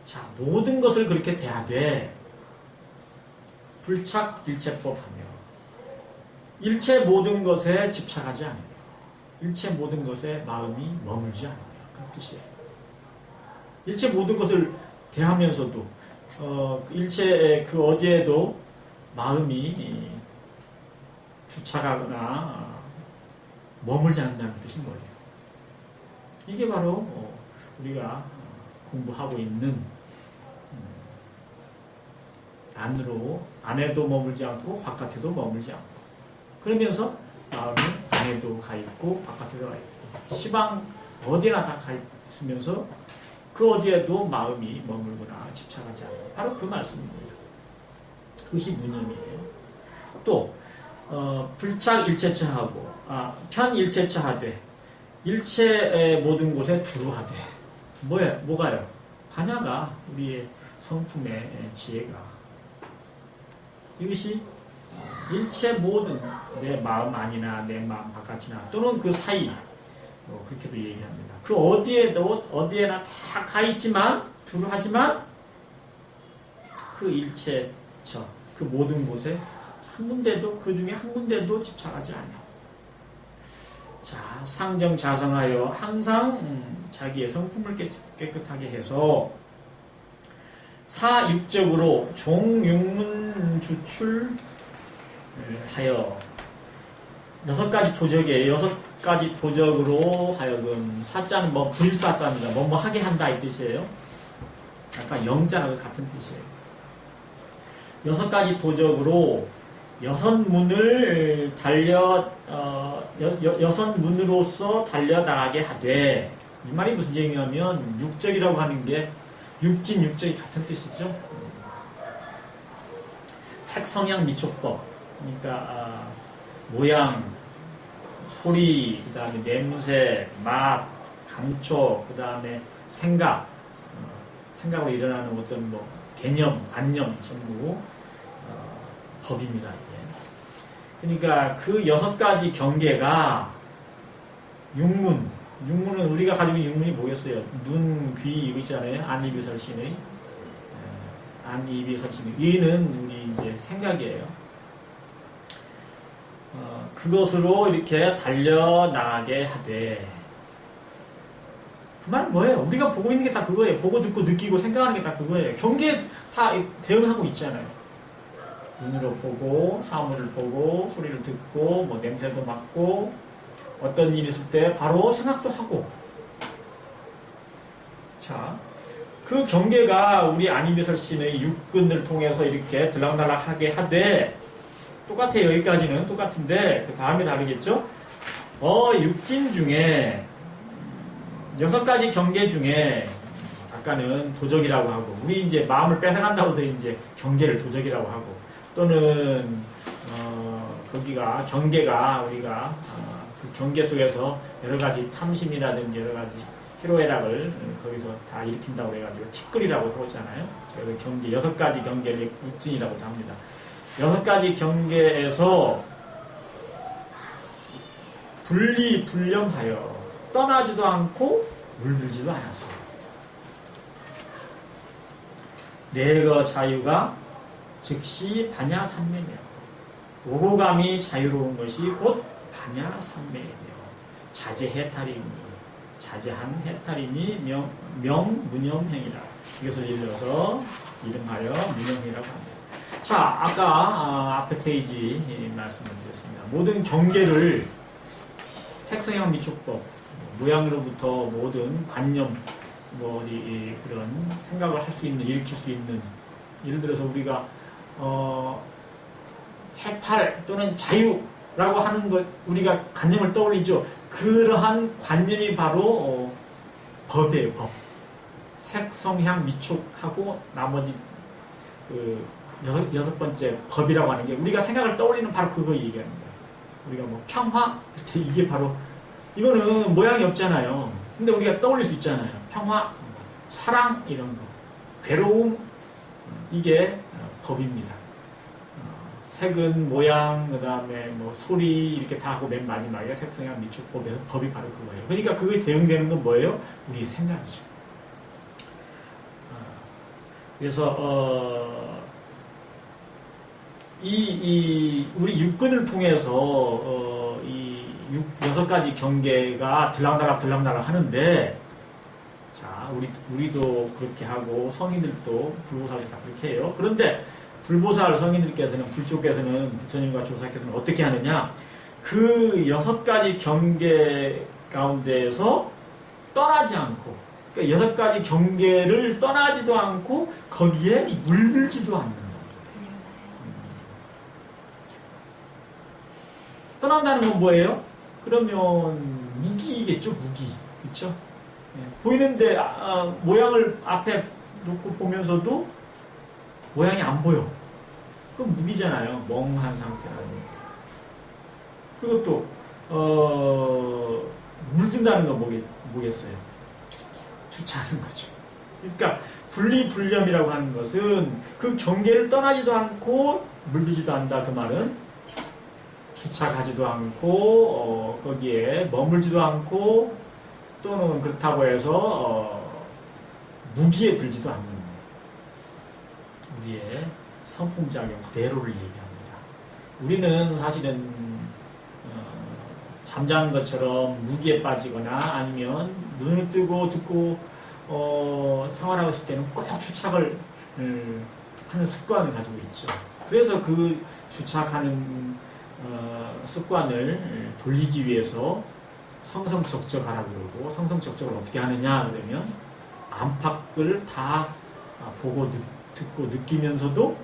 자, 모든 것을 그렇게 대하되 불착 일체법하며 일체 모든 것에 집착하지 않으며 일체 모든 것에 마음이 머물지 않으며 그 뜻이에요. 일체 모든 것을 대하면서도 일체 그 어디에도 마음이 주착하거나 머물지 않는다는 뜻이 뭐예요? 이게 바로 우리가 공부하고 있는 안에도 머물지 않고 바깥에도 머물지 않고 그러면서 마음이 안에도 가 있고 바깥에도 가 있고 시방 어디나 다 가 있으면서 그 어디에도 마음이 머물거나 집착하지 않아요. 바로 그 말씀입니다. 그것이 무념이에요. 또 불착 일체처하고 편일체처하되 일체의 모든 곳에 두루하되 뭐가요? 반야가 우리의 성품의 지혜가 이것이 일체 모든 내 마음 안이나 내 마음 바깥이나 또는 그 사이 그렇게도 얘기합니다. 그 어디에나 다 가 있지만 두루하지만 그 일체처 그 모든 곳에 한 군데도 그 중에 한 군데도 집착하지 않아요. 자, 상정자성하여 항상 자기의 성품을 깨끗하게 해서 사육적으로 종육문 주출하여 6가지 도적에 6가지 도적으로 하여금 사자는 불사자입니다. 하게 한다 이 뜻이에요. 약간 영자랑 같은 뜻이에요. 6가지 도적으로 6문을 여섯 문으로서 달려나가게 하되 이 말이 무슨 얘기냐면 육적이라고 하는 게 육적이 같은 뜻이죠. 색성향 미촉법 그러니까 모양, 소리, 그 다음에 냄새, 맛, 감촉, 그 다음에 생각으로 일어나는 어떤 개념, 관념 전부 법입니다. 이게. 그러니까 그 6가지 경계가 육문은 우리가 가지고 있는 육문이 뭐겠어요? 눈, 귀 이거 있잖아요. 안, 입, 설신의 안, 입, 설신의 의는 우리 이제 생각이에요. 그것으로 이렇게 달려나가게 하되 그 말은 뭐예요? 우리가 보고 있는 게 다 그거예요. 보고 듣고 느끼고 생각하는 게 다 그거예요. 경계에 다 대응하고 있잖아요. 눈으로 보고 사물을 보고 소리를 듣고 냄새도 맡고 어떤 일이 있을 때 바로 생각도 하고 자, 그 경계가 우리 안이비설신의 육근을 통해서 이렇게 들락날락하게 하되 똑같아요. 여기까지는 똑같은데 그 다음에 다르겠죠? 육진 중에 6가지 경계 중에 아까는 도적이라고 하고 우리 이제 마음을 뺏어간다고 해서 이제 경계를 도적이라고 하고 또는 거기가 경계가 우리가 그 경계 속에서 여러 가지 탐심이라든지 여러 가지 희로애락을 거기서 다 일으킨다고 해가지고 티끌이라고 하잖아요. 그래서 경계 6가지 경계를 육진이라고 합니다. 6가지 경계에서 분리불념하여 떠나지도 않고 물들지도 않아서 내거 자유가 즉시 반야삼매며 오고감이 자유로운 것이 곧 반야삼매이며 자제해탈이니 자제한 해탈이니 명무념행이라 이것을 일러서 이름하여 무념이라고 합니다. 자, 아까 앞에 페이지 말씀을 드렸습니다. 모든 경계를 색성향 미촉법 모양으로부터 모든 관념, 그런 생각을 할 수 있는, 일으킬 수 있는, 예를 들어서 우리가 해탈 또는 자유라고 하는 것, 우리가 관념을 떠올리죠. 그러한 관념이 바로 법이에요. 법. 색, 성향, 미촉하고 나머지 그 여섯 번째 법이라고 하는 게 우리가 생각을 떠올리는 바로 그거 얘기하는 거예요. 우리가 뭐 평화, 이게 바로 이거는 모양이 없잖아요. 근데 우리가 떠올릴 수 있잖아요. 평화, 사랑 이런 거, 괴로움, 이게 법입니다. 색은 모양, 그 다음에 뭐 소리 이렇게 다 하고 맨 마지막에 색성향 미촉법에서 법이 바로 그거예요. 그러니까 그게 대응되는 건 뭐예요? 우리의 생각이죠. 그래서 우리 육근을 통해서 이 여섯 가지 경계가 들락날락 하는데, 자, 우리도 그렇게 하고 성인들도 불보살도 다 그렇게 해요. 그런데 불보살 성인들께서는, 불조께서는, 부처님과 조사께서는 어떻게 하느냐? 그 여섯 가지 경계 가운데에서 떠나지 않고, 그러니까 여섯 가지 경계를 떠나지도 않고 거기에 물들지도 않는다. 떠난다는 건 뭐예요? 그러면 무기겠죠, 무기. 그렇죠? 보이는데 모양을 앞에 놓고 보면서도 모양이 안 보여. 그건 무기잖아요. 멍한 상태라는 거. 그것도 물든다는 건 뭐겠어요? 주차하는 거죠. 그러니까 분리불념이라고 하는 것은 그 경계를 떠나지도 않고 물들지도 않는다. 그 말은 주차하지도 않고 거기에 머물지도 않고 또는 그렇다고 해서 무기에 들지도 않는 우리의 성품작용 그대로를 얘기합니다. 우리는 사실은 잠자는 것처럼 무기에 빠지거나 아니면 눈을 뜨고 듣고 생활하고 있을 때는 꼭 주착을 하는 습관을 가지고 있죠. 그래서 그 주착하는 습관을 돌리기 위해서 성성적적하라고 그러고, 성성적적을 어떻게 하느냐 그러면 안팎을 다 보고 듣고 느끼면서도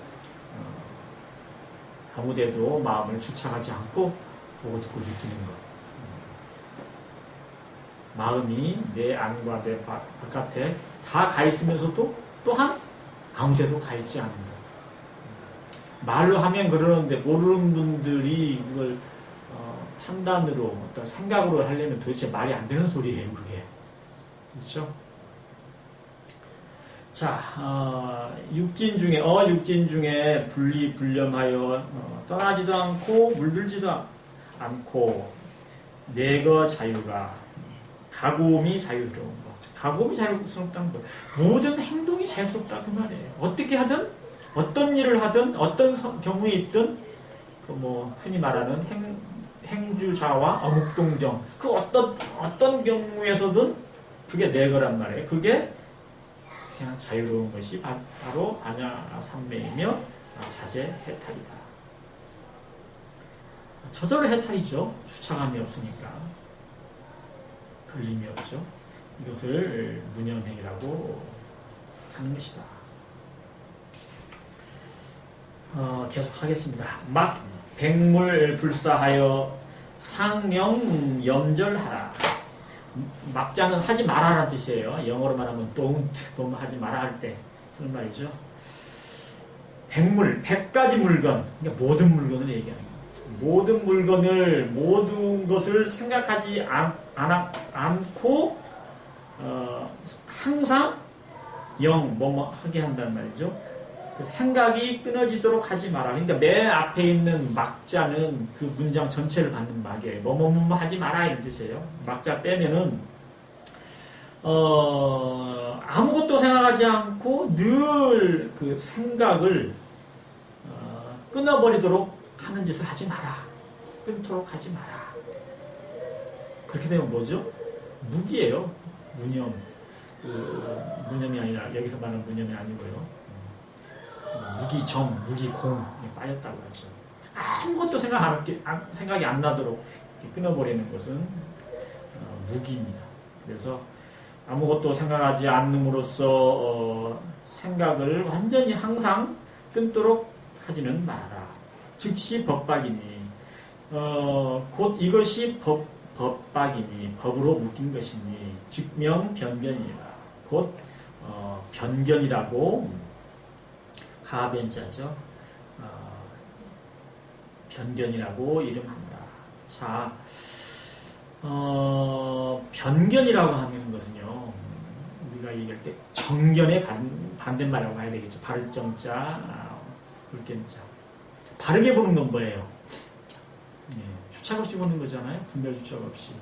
아무데도 마음을 주착하지 않고 보고 듣고 느끼는 것. 마음이 내 안과 내 바깥에 다 가 있으면서도 또한 아무데도 가 있지 않는 것. 말로 하면 그러는데 모르는 분들이 그걸 판단으로 어떤 생각으로 하려면 도대체 말이 안 되는 소리예요, 그게. 그렇죠? 자, 육진 중에 분리불념하여 떠나지도 않고 물들지도 않고 내거 자유가 가곰이 자유로운 것. 가곰이 자유스럽다는 것. 모든 행동이 자유스럽다 그 말이에요. 어떻게 하든 어떤 일을 하든 어떤 경우에 있든 그 뭐 흔히 말하는 행주자와 어묵동정 그 어떤 경우에서든 그게 내거란 말이에요. 그게 그냥 자유로운 것이 바로 아냐삼매이며 자제 해탈이다. 저절로 해탈이죠. 주착함이 없으니까. 걸림이 없죠. 이것을 무념행이라고 하는 것이다. 계속 하겠습니다. 막 백물 불사하여 상령 염절하라. 막자는 하지 말아라는 뜻이에요. 영어로 말하면 don't, 너무 하지 마라 할 때 쓰는 말이죠. 백물, 100가지 물건, 그러니까 모든 물건을 얘기하는 거예요. 모든 것을 생각하지 않고 항상 뭐뭐 하게 한다는 말이죠. 그 생각이 끊어지도록 하지 마라. 그러니까 맨 앞에 있는 막자는 그 문장 전체를 받는 막이에요. 뭐뭐 하지 마라 이런 뜻이에요. 막자 빼면은 아무것도 생각하지 않고 늘 그 생각을 끊어버리도록 하는 짓을 하지 마라. 끊도록 하지 마라. 그렇게 되면 뭐죠? 무기예요. 무념. 무념이 아니라 여기서 말하는 무념이 아니고요. 무기정, 무기공에 빠졌다고 하죠. 아무것도 생각이 안 나도록 끊어버리는 것은 무기입니다. 그래서 아무것도 생각하지 않음으로써 생각을 완전히 항상 끊도록 하지는 마라. 즉시 법박이니 곧 이것이 법박이니 법으로 묶인 것이니 즉명 변견이라. 곧 변견이라고 가변자죠. 변견이라고 이름한다. 자, 변견이라고 하는 것은요, 우리가 얘기할 때 정견의 반대말이라고 해야 되겠죠. 바를 정자, 굵견자. 바르게 보는 건 뭐예요? 네, 주착 없이 보는 거잖아요. 분별 주착 없이.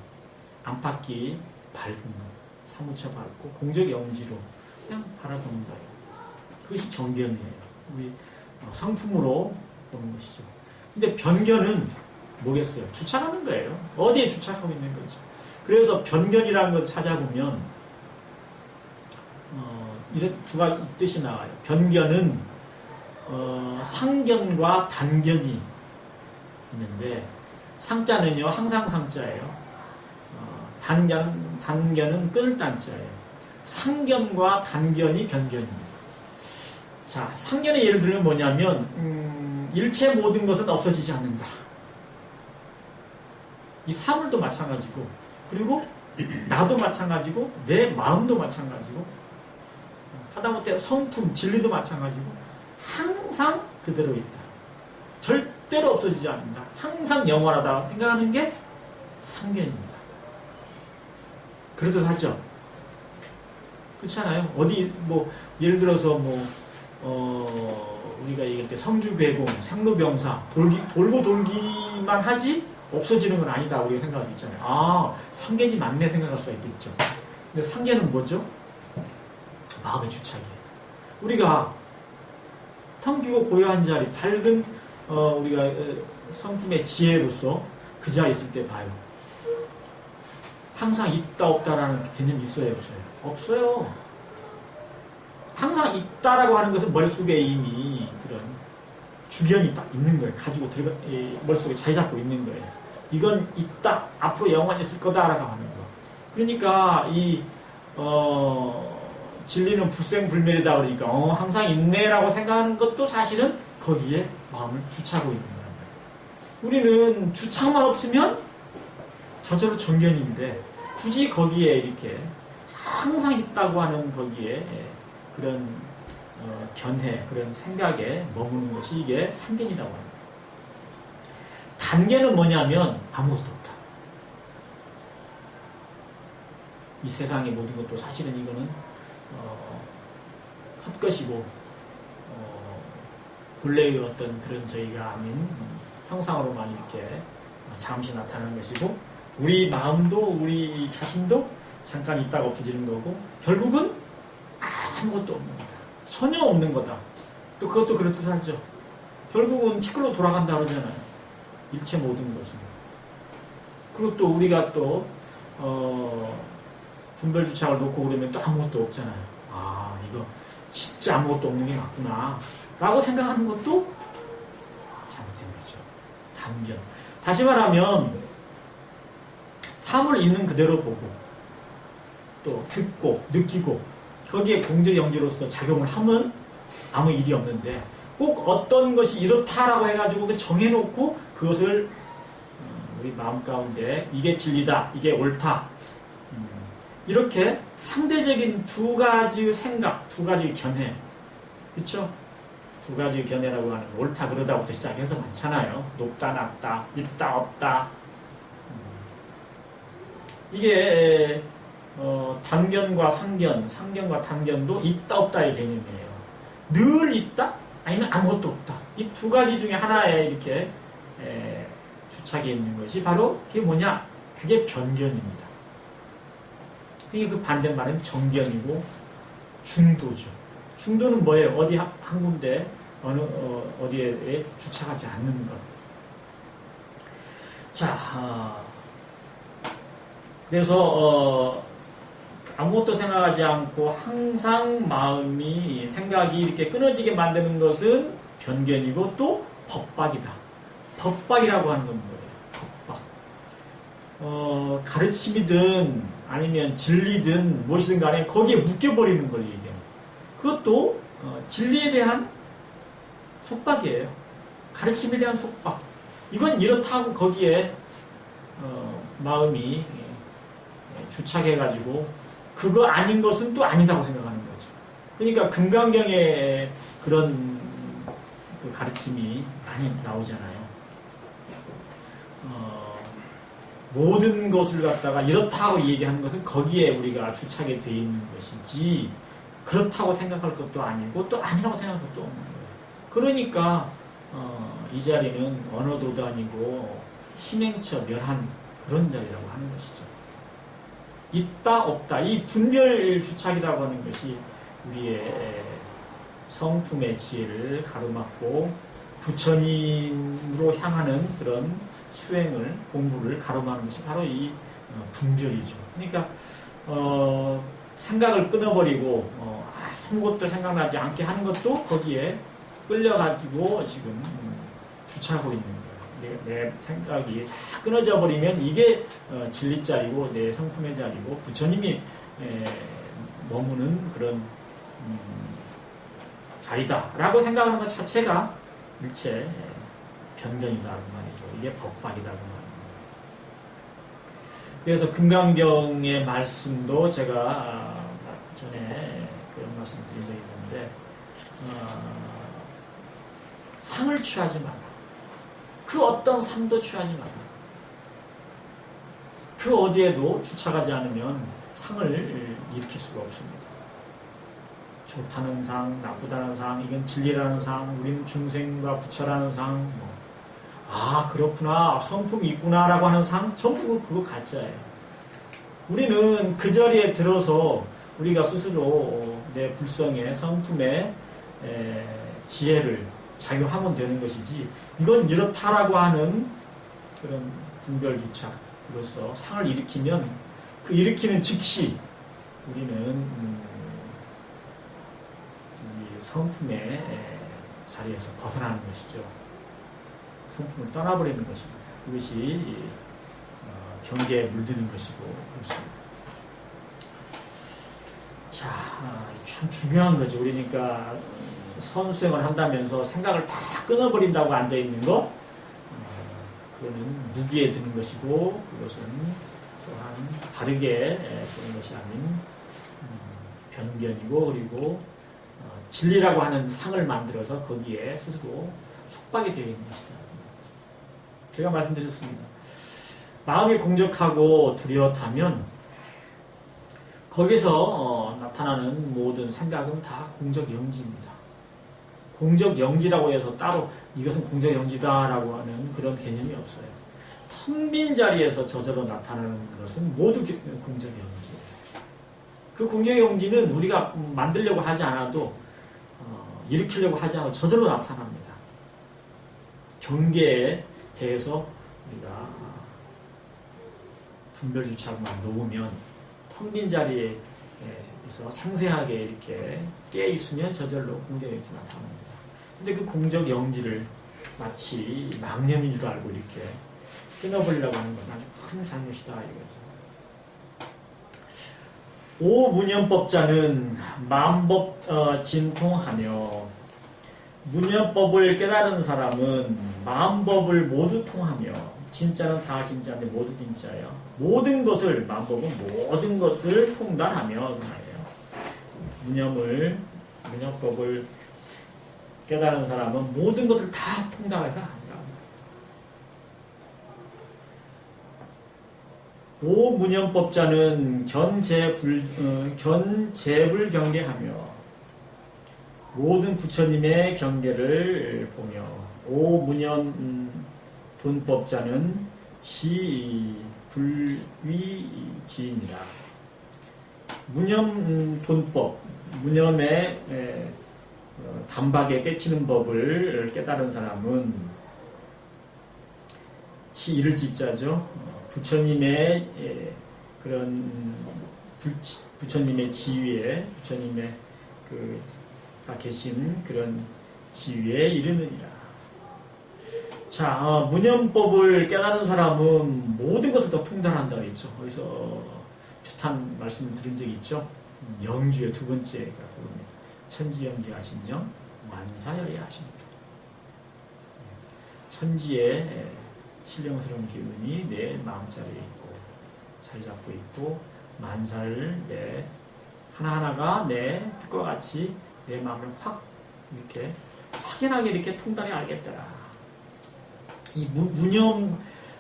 안팎이 밝은 거. 사무쳐 밝고 공적 영지로 그냥 바라보는 거예요. 그것이 정견이에요. 우리 성품으로 보는 것이죠. 근데 변견은 뭐겠어요? 주착하는 거예요. 어디에 주착하고 있는 거죠. 그래서 변견이라는 걸 찾아보면 이런 두 뜻이 나와요. 변견은 상견과 단견이 있는데 상자는요 항상 상자예요. 단견은 끊을 단자예요. 상견과 단견이 변견입니다. 자, 상견의 예를 들면 뭐냐면 일체 모든 것은 없어지지 않는다. 이 사물도 마찬가지고 그리고 나도 마찬가지고 내 마음도 마찬가지고 하다못해 성품, 진리도 마찬가지고 항상 그대로 있다. 절대로 없어지지 않는다. 항상 영원하다 생각하는 게 상견입니다. 그렇듯 하죠. 그렇잖아요. 어디 뭐 예를 들어서 우리가 얘기할 때 성주괴공, 생로병사 돌고 돌기만 하지 없어지는 건 아니다. 우리가 생각할 수 있잖아요. 아, 상견이 맞네 생각할 수가 있겠죠. 근데 상견은 뭐죠? 마음의 주착이에요. 우리가 텅 비고 고요한 자리, 밝은 우리가 성품의 지혜로서 그 자리에 있을 때 봐요. 항상 있다 없다라는 개념이 있어요, 없어요? 없어요. 항상 있다라고 하는 것은 머릿속에 이미 그런 주견이 딱 있는 거예요. 가지고 머릿속에 자리 잡고 있는 거예요. 이건 있다, 앞으로 영원히 있을 거다라고 하는 거. 그러니까 진리는 불생불멸이다 그러니까 항상 있네라고 생각하는 것도 사실은 거기에 마음을 주차하고 있는 거예요. 우리는 주차만 없으면 저절로 정견인데 굳이 거기에 이렇게 항상 있다고 하는 거기에 그런 견해, 그런 생각에 머무는 것이 이게 상견이라고 합니다. 단견은 뭐냐면 아무것도 없다. 이 세상의 모든 것도 사실은 이거는 헛것이고 본래의 어떤 그런 저희가 아닌 형상으로만 이렇게 잠시 나타나는 것이고 우리 마음도 우리 자신도 잠깐 있다가 없어지는 거고 결국은 아무것도 없는 거다. 전혀 없는 거다. 또 그것도 그렇듯하죠. 결국은 티끌로 돌아간다 그러잖아요. 일체 모든 것은. 그리고 또 우리가 또 분별주착을 놓고 그러면 또 아무것도 없잖아요. 아, 이거 진짜 아무것도 없는 게 맞구나 라고 생각하는 것도 잘못된 거죠. 단견. 다시 말하면 삶을 있는 그대로 보고 또 듣고 느끼고 거기에 공적 영지로서 작용을 하면 아무 일이 없는데 꼭 어떤 것이 이렇다라고 해가지고 정해놓고 그것을 우리 마음 가운데 이게 진리다, 이게 옳다 이렇게 상대적인 두 가지 생각, 두 가지 견해 그렇죠? 두 가지 견해라고 하는 옳다 그러다부터 시작해서 많잖아요. 높다 낮다, 있다 없다 이게 단견과 상견, 상견과 단견도 있다 없다의 개념이에요. 늘 있다? 아니면 아무것도 없다. 이 두 가지 중에 하나에 이렇게 주착해 있는 것이 바로 그게 뭐냐? 그게 변견입니다. 이게 그 반대말은 정견이고 중도죠. 중도는 뭐예요? 어디 한 군데 어디에 주착하지 않는 것. 자, 그래서 아무것도 생각하지 않고 항상 마음이 생각이 이렇게 끊어지게 만드는 것은 변견이고 또 법박이다. 법박이라고 하는 건 뭐예요? 법박. 가르침이든 아니면 진리든 무엇이든 간에 거기에 묶여버리는 걸 얘기해요. 그것도 진리에 대한 속박이에요. 가르침에 대한 속박. 이건 이렇다고 거기에 마음이 주착해가지고 그거 아닌 것은 또 아니다고 생각하는 거죠. 그러니까 금강경에 그런 그 가르침이 많이 나오잖아요. 모든 것을 갖다가 이렇다고 얘기하는 것은 거기에 우리가 주착이 되어 있는 것이지 그렇다고 생각할 것도 아니고 또 아니라고 생각할 것도 없는 거예요. 그러니까 이 자리는 언어도도 아니고 심행처 멸한 그런 자리라고 하는 것이죠. 있다 없다 이 분별 주착이라고 하는 것이 우리의 성품의 지혜를 가로막고 부처님으로 향하는 그런 수행을 공부를 가로막는 것이 바로 이 분별이죠. 그러니까 생각을 끊어버리고 아무것도 생각나지 않게 하는 것도 거기에 끌려가지고 지금 주차하고 있는 거예요. 내 생각이 다 끊어져 버리면 이게 진리 자리고 내 성품의 자리고 부처님이 머무는 그런 자리다라고 생각하는 것 자체가 일체 변경이다 그 말이죠. 이게 법박이다 그 말입니다. 그래서 금강경의 말씀도 제가 전에 그런 말씀 드린 적이 있는데 상을 취하지 마라. 그 어떤 상도 취하지 마라. 그 어디에도 주착하지 않으면 상을 일으킬 수가 없습니다. 좋다는 상, 나쁘다는 상, 이건 진리라는 상, 우리는 중생과 부처라는 상, 그렇구나, 성품이 있구나라고 하는 상, 전부 그거 가짜예요. 우리는 그 자리에 들어서 우리가 스스로 내 불성의 성품의 지혜를 작용하면 되는 것이지, 이건 이렇다라고 하는 그런 분별주착으로서 상을 일으키면 그 일으키는 즉시 우리는 성품의 자리에서 벗어나는 것이죠. 성품을 떠나버리는 것입니다. 그것이 경계에 물드는 것이고 그렇습니다. 자, 참 중요한 거죠. 우리니까 선수행을 한다면서 생각을 다 끊어버린다고 앉아있는 것, 그거는 무기에 드는 것이고 그것은 또한 바르게 되는 것이 아닌 변변이고 그리고 진리라고 하는 상을 만들어서 거기에 스스로 속박이 되어 있는 것이다. 제가 말씀드렸습니다. 마음이 공적하고 두려웠다면 거기서 나타나는 모든 생각은 다 공적영지입니다. 공적영지라고 해서 따로 이것은 공적영지다라고 하는 그런 개념이 없어요. 텅 빈 자리에서 저절로 나타나는 것은 모두 공적영지예요. 그 공적영지는 우리가 만들려고 하지 않아도 일으키려고 하지 않아도 저절로 나타납니다. 경계에 대해서 우리가 분별주착만 놓으면 텅 빈 자리에서 상세하게 이렇게 깨있으면 저절로 공적영지 나타납니다. 근데 그 공적영지를 마치 망념인 줄 알고 이렇게 끊어버리려고 하는 건 아주 큰 잘못이다 이거죠. 오문연법자는 마음법 진통하며 문연법을 깨달은 사람은 마음법을 모두 통하며 진짜는 다 진짜인데 모두 진짜예요. 모든 것을 마음법은 모든 것을 통달하며 그 말이에요. 문연법을 깨달은 사람은 모든 것을 다 통달해서 한다. 오문연법자는 견재불경계하며 모든 부처님의 경계를 보며 오문연 돈법자는 지불위지입니다. 문연 돈법, 문연의 단박에 깨치는 법을 깨달은 사람은 이를 지자죠. 부처님의 그런 부처님의 지위에 부처님의 가 계신 그런 지위에 이르느니라. 자, 문현법을 깨달은 사람은 모든 것을 다 통달한다고 했죠. 거기서 비슷한 말씀을 드린 적이 있죠. 영주의 두 번째가 천지영지 하신정, 만사여의 하신정. 천지의 신령스러운 기운이 내 마음자리에 있고 자리 잡고 있고, 만사를 하나하나가 내 뜻과 같이 내 마음을 확 이렇게 확연하게 이렇게 통달해 알겠더라. 이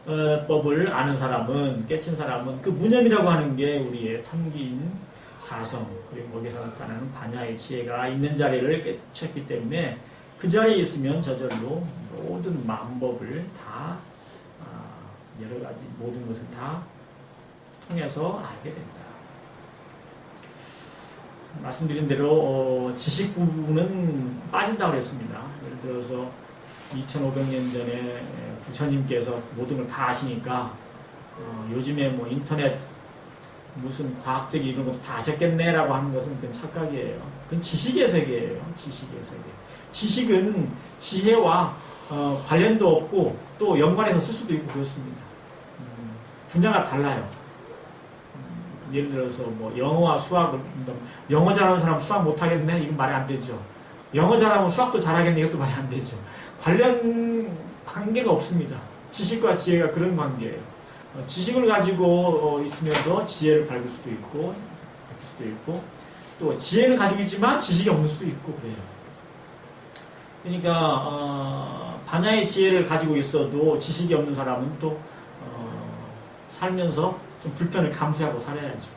무념법을 아는 사람은, 깨친 사람은, 그 무념이라고 하는 게 우리의 탐긴 자성, 그리고 거기서 나타나는 반야의 지혜가 있는 자리를 깨쳤기 때문에 그 자리에 있으면 저절로 모든 만법을 다, 여러 가지 모든 것을 다 통해서 알게 된다. 말씀드린 대로 지식 부분은 빠진다고 그랬습니다. 예를 들어서 2500년 전에 부처님께서 모든 걸 다 아시니까 요즘에 뭐 인터넷 무슨 과학적인 이런 것도 다 아셨겠네라고 하는 것은 그건 착각이에요. 그건 지식의 세계예요. 지식의 세계. 지식은 지혜와 관련도 없고 또 연관해서 쓸 수도 있고 그렇습니다. 분야가 달라요. 예를 들어서 뭐 영어와 수학을, 영어 잘하는 사람 수학 못하겠네? 이건 말이 안 되죠. 영어 잘하면 수학도 잘하겠네? 이것도 말이 안 되죠. 관련 관계가 없습니다. 지식과 지혜가 그런 관계예요. 지식을 가지고 있으면서 지혜를 밝을 수도 있고, 또 지혜는 가지고 있지만 지식이 없는 수도 있고 그래요. 그러니까 반야의 지혜를 가지고 있어도 지식이 없는 사람은 또 살면서 좀 불편을 감수하고 살아야죠.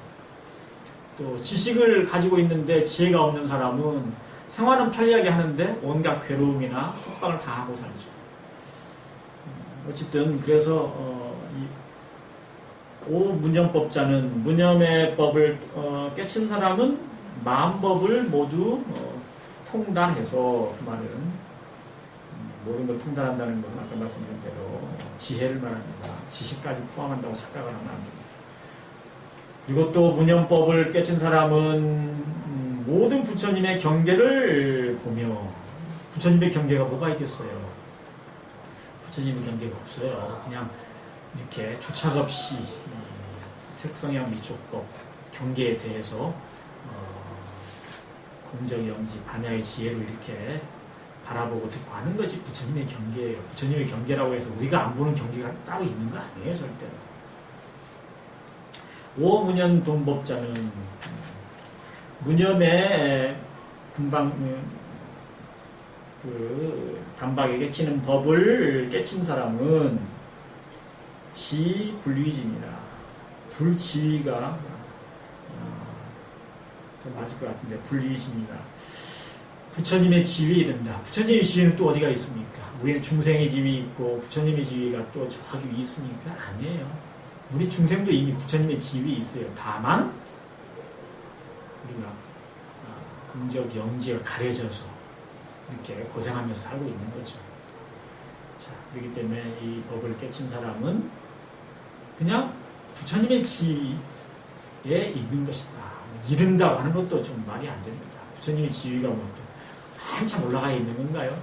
또 지식을 가지고 있는데 지혜가 없는 사람은 생활은 편리하게 하는데 온갖 괴로움이나 속박을 다 하고 살죠. 어쨌든 그래서 오문념법자는, 문념의 법을 깨친 사람은 만법을 모두 통달해서, 그 말은 모든 걸 통달한다는 것은 아까 말씀드린 대로 지혜를 말합니다. 지식까지 포함한다고 착각을 하면 안 됩니다. 그리고 또 문념법을 깨친 사람은 모든 부처님의 경계를 보며, 부처님의 경계가 뭐가 있겠어요? 부처님의 경계가 없어요. 그냥 이렇게 주착 없이 색성형 미촉법 경계에 대해서 공정영지 반야의 지혜로 이렇게 바라보고 듣고 하는 것이 부처님의 경계예요. 부처님의 경계라고 해서 우리가 안 보는 경계가 따로 있는 거 아니에요, 절대로. 오문연 돈법자는 문염에 금방 그 단박에 깨치는 법을 깨친 사람은 지불위지입니다. 불지위가 더 맞을 것 같은데 불위지입니다. 부처님의 지위에 이른다. 부처님의 지위는 또 어디가 있습니까? 우리는 중생의 지위 있고 부처님의 지위가 또 저기 위에 있으니까 아니에요. 우리 중생도 이미 부처님의 지위에 있어요. 다만 우리가 긍적 영지가 가려져서 이렇게 고생하면서 살고 있는 거죠. 자, 그렇기 때문에 이 법을 깨친 사람은 그냥 부처님의 지위에 있는 것이다. 이른다고 하는 것도 좀 말이 안 됩니다. 부처님의 지위가 뭐 또 한참 올라가 있는 건가요?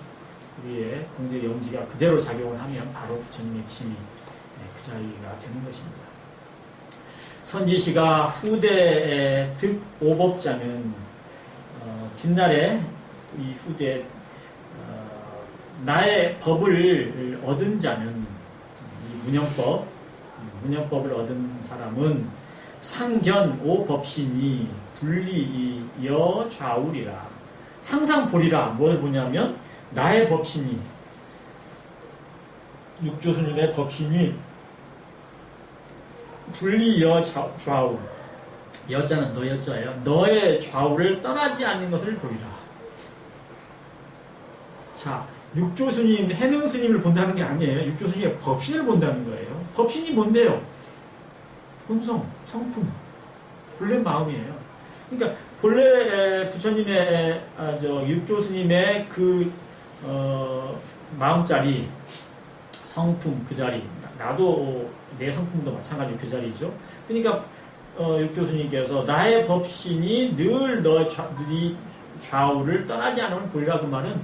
우리의 공적 영지가 그대로 작용을 하면 바로 부처님의 지위, 그 자리가 되는 것입니다. 선지시가 후대의 득오법자는 뒷날에 이 후대 나의 법을 얻은 자는, 문념법을 얻은 사람은 상견 오법신이 분리여 좌우리라. 항상 보리라. 뭘 보냐면 나의 법신이, 육조스님의 법신이 분리여 좌우, 여자는 너 여자예요. 너의 좌우를 떠나지 않는 것을 보리라. 자, 육조스님, 해명스님을 본다는 게 아니에요. 육조스님의 법신을 본다는 거예요. 법신이 뭔데요? 본성, 성품, 본래 마음이에요. 그러니까 본래 부처님의 육조스님의 그 마음자리, 성품 그 자리, 나도 내 성품도 마찬가지로 그 자리죠. 그러니까 육조스님께서 나의 법신이 늘 너 좌우를 떠나지 않으면 보리라, 그 말은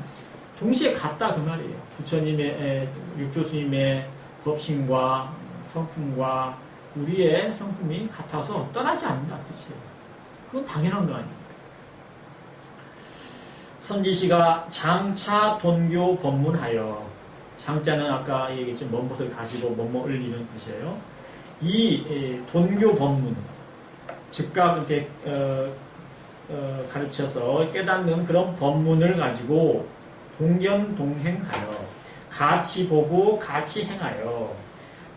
동시에 같다 그 말이에요. 부처님의 육조스님의 법신과 성품과 우리의 성품이 같아서 떠나지 않는다 뜻이에요. 그건 당연한 거 아닙니까? 선지시가 장차 돈교 법문하여, 장자는 아까 얘기했지만 먼 것을 가지고 뭐뭐을 이런 뜻이에요. 이 돈교 법문, 즉각 이렇게 가르쳐서 깨닫는 그런 법문을 가지고 동견동행하여, 같이 보고 같이 행하여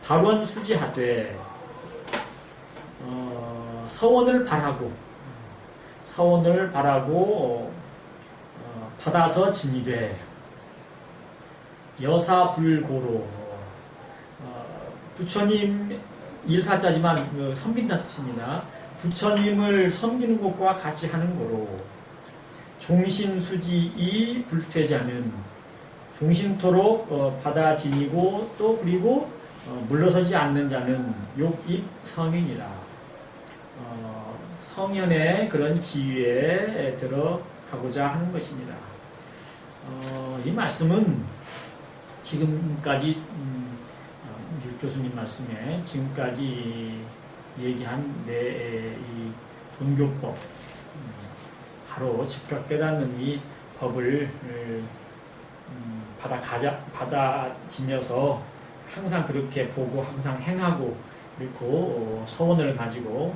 발원수지하되 서원을 바라고 받아서 진이되 여사불고로, 부처님 일사자지만 섬긴다는 뜻입니다. 부처님을 섬기는 것과 같이 하는 거로 종신수지이 불퇴자는, 종신토록 받아 지니고 또 그리고 물러서지 않는 자는 욕입 성인이라. 성현의 그런 지위에 들어가고자 하는 것입니다. 이 말씀은 지금까지 육조스님 말씀에 지금까지 얘기한 이 돈교법, 바로 즉각 깨닫는 이 법을 받아지면서 항상 그렇게 보고 항상 행하고, 그리고 서원을 가지고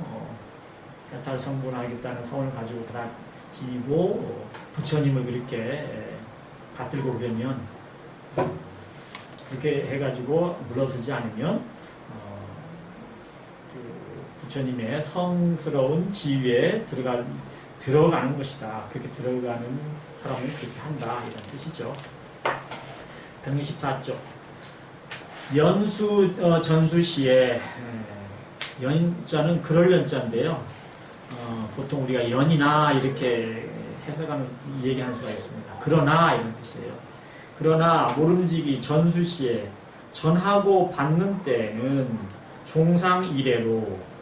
야탈 성불하겠다는 서원을 가지고 받아지고 부처님을 그렇게 받들고 그러면, 그렇게 해가지고 물러서지 않으면 부처님의 성스러운 지위에 들어가는 것이다. 그렇게 들어가는 사람은 그렇게 한다, 이런 뜻이죠. 164쪽. 연수 전수시에, 연자는 그럴 연자인데요. 보통 우리가 연이나 이렇게 해석하는, 얘기하는 수가 있습니다. 그러나 이런 뜻이에요. 그러나 모름지기 전수시에, 전하고 받는 때는 종상 이래로,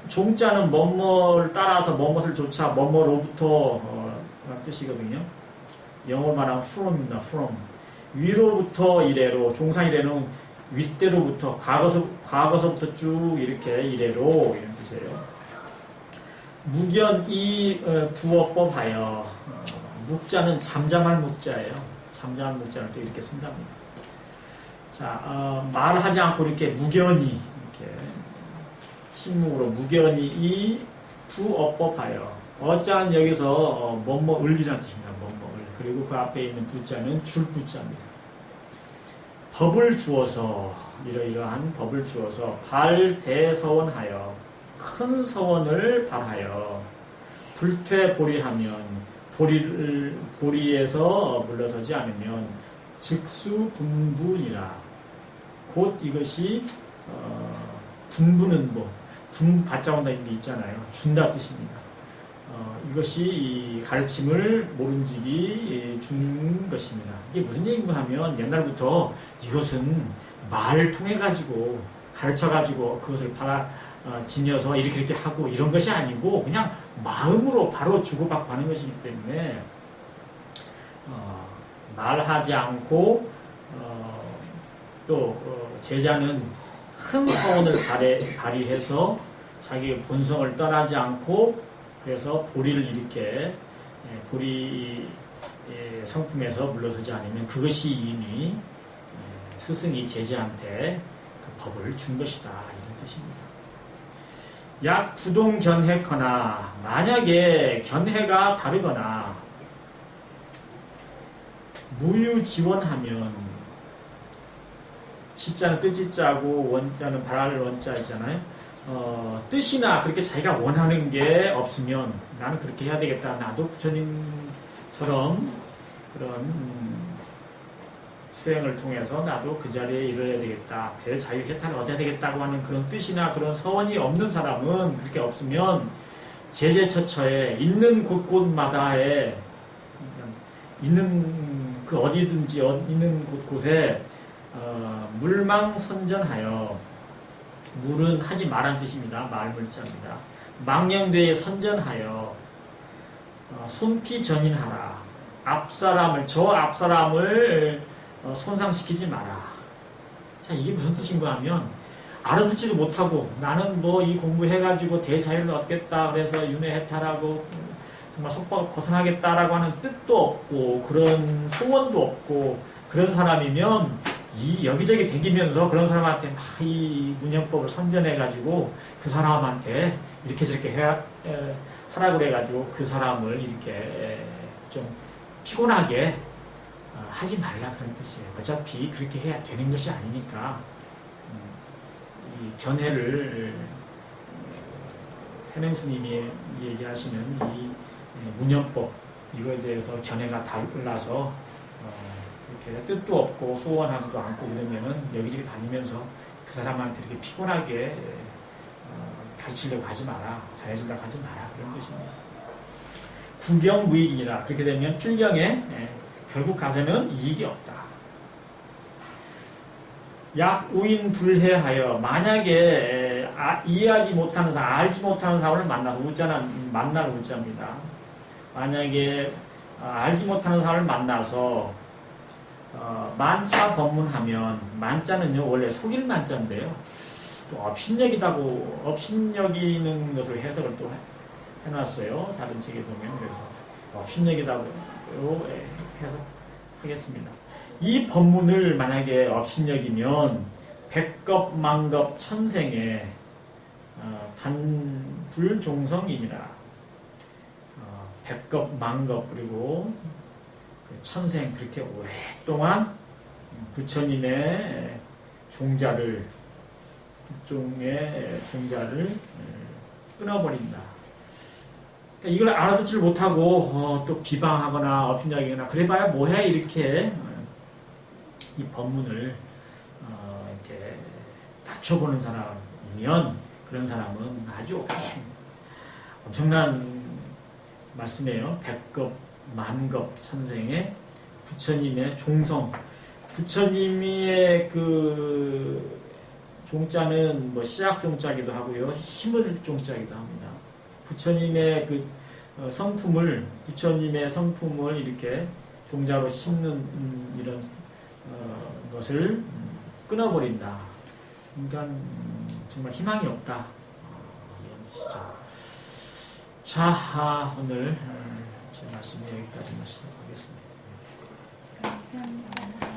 종자는 뭐뭐를 따라서 뭐뭇을 조차 뭐뭐로부터 라는 뜻이거든요. 영어로 말하면 from입니다. from. 위로부터 이래로, 종상 이래는 윗대로부터, 과거서부터 쭉 이렇게 이래로, 이런 뜻이에요. 무견이 부어법하여, 묵자는 잠잠할 묵자예요. 잠잠할 묵자는 또 이렇게 쓴답니다. 자, 말하지 않고 이렇게 무견이, 이렇게 침묵으로 무견이 이 부어법하여, 어자는 여기서 뭐뭐을이라는 뜻입니다. 뭐뭐을. 그리고 그 앞에 있는 부자는 줄 부자입니다. 법을 주어서, 이러이러한 법을 주어서 발대서원하여, 큰 서원을 발하여 불퇴보리하면, 보리에서 물러서지 않으면 즉수분분이라. 곧 이것이 분부는 분부 받자 온다 이런 게 있잖아요. 준다 뜻입니다. 이것이 이 가르침을 모름지기 준 것입니다. 이게 무슨 얘기인가 하면, 옛날부터 이것은 말을 통해 가지고 가르쳐 가지고 그것을 지녀서 이렇게 하고 이런 것이 아니고, 그냥 마음으로 바로 주고받고 하는 것이기 때문에 말하지 않고, 또 제자는 큰 서원을 발휘해서 자기의 본성을 떠나지 않고, 그래서 보리를 이렇게 보리 성품에서 물러서지 않으면 그것이 이미 스승이 제자한테 그 법을 준 것이다, 이런 뜻입니다. 약 부동견해거나, 만약에 견해가 다르거나 무유지원하면, 지자는 뜻지자고 원자는 바랄 원자 있잖아요. 뜻이나 그렇게 자기가 원하는 게 없으면, 나는 그렇게 해야 되겠다, 나도 부처님처럼 그런 수행을 통해서 나도 그 자리에 이르러야 되겠다, 대자유해탈을 얻어야 되겠다고 하는 그런 뜻이나 그런 서원이 없는 사람은, 그렇게 없으면 제제처처에 있는 곳곳마다에, 있는 그 어디든지 있는 곳곳에 물망선전하여, 물은 하지 말란 뜻입니다. 말물자입니다. 망령되에 선전하여 손피전인하라. 저 앞사람을 손상시키지 마라. 자, 이게 무슨 뜻인가 하면, 알아듣지도 못하고, 나는 뭐 이 공부해가지고 대자유를 얻겠다, 그래서 윤회해탈하고, 정말 속박을 벗어나겠다라고 하는 뜻도 없고, 그런 소원도 없고, 그런 사람이면, 여기저기 댕기면서 그런 사람한테 막 이 문형법을 선전해가지고, 그 사람한테 이렇게 저렇게 하라고 그래가지고, 그 사람을 이렇게 좀 피곤하게 하지 말라 그런 뜻이에요. 어차피 그렇게 해야 되는 것이 아니니까 이 견해를 해명스님이 얘기하시는 이 문현법 이거에 대해서 견해가 달라서 그렇게 뜻도 없고 소원하지도 않고 이러면은 여기저기 다니면서 그 사람한테 이렇게 피곤하게 가르치려고 하지 마라, 잘해주려고 하지 마라 그런 뜻입니다. 구경무익이라 그렇게 되면 필경에 결국 가서는 이익이 없다. 약우인불해하여 만약에 이해하지 못하는 사람, 알지 못하는 사람을 만나서 우자는 만날 우자입니다. 만약에 알지 못하는 사람을 만나서 만차 법문하면 만자는요 원래 속일 만자인데요. 또 업신여기는 것으로 해석을 또 해놨어요. 다른 책에 보면 그래서 업신여기다고 해석하겠습니다. 이 법문을 만약에 업신여기면 백겁 만겁 천생에 단불종성이니라. 백겁 만겁 그리고 천생 그렇게 오랫동안 부처님의 종자를 북종의 종자를 끊어버린다. 그러니까 이걸 알아듣지를 못하고 또 비방하거나 업신여기거나 그래봐야 뭐해 이렇게 이 법문을 이렇게 낮춰보는 사람이면 그런 사람은 아주 엄청난 말씀이에요. 백겁 만겁 천생의 부처님의 종성, 부처님의 그 종자는 뭐 씨앗 종자기도 하고요, 심을 종자기도 합니다. 부처님의 그 성품을, 부처님의 성품을 이렇게 종자로 심는 이런 것을 끊어버린다. 그러니까 정말 희망이 없다. 이런 뜻이죠. 자, 오늘 제 말씀이 여기까지 마치도록 하겠습니다. 감사합니다.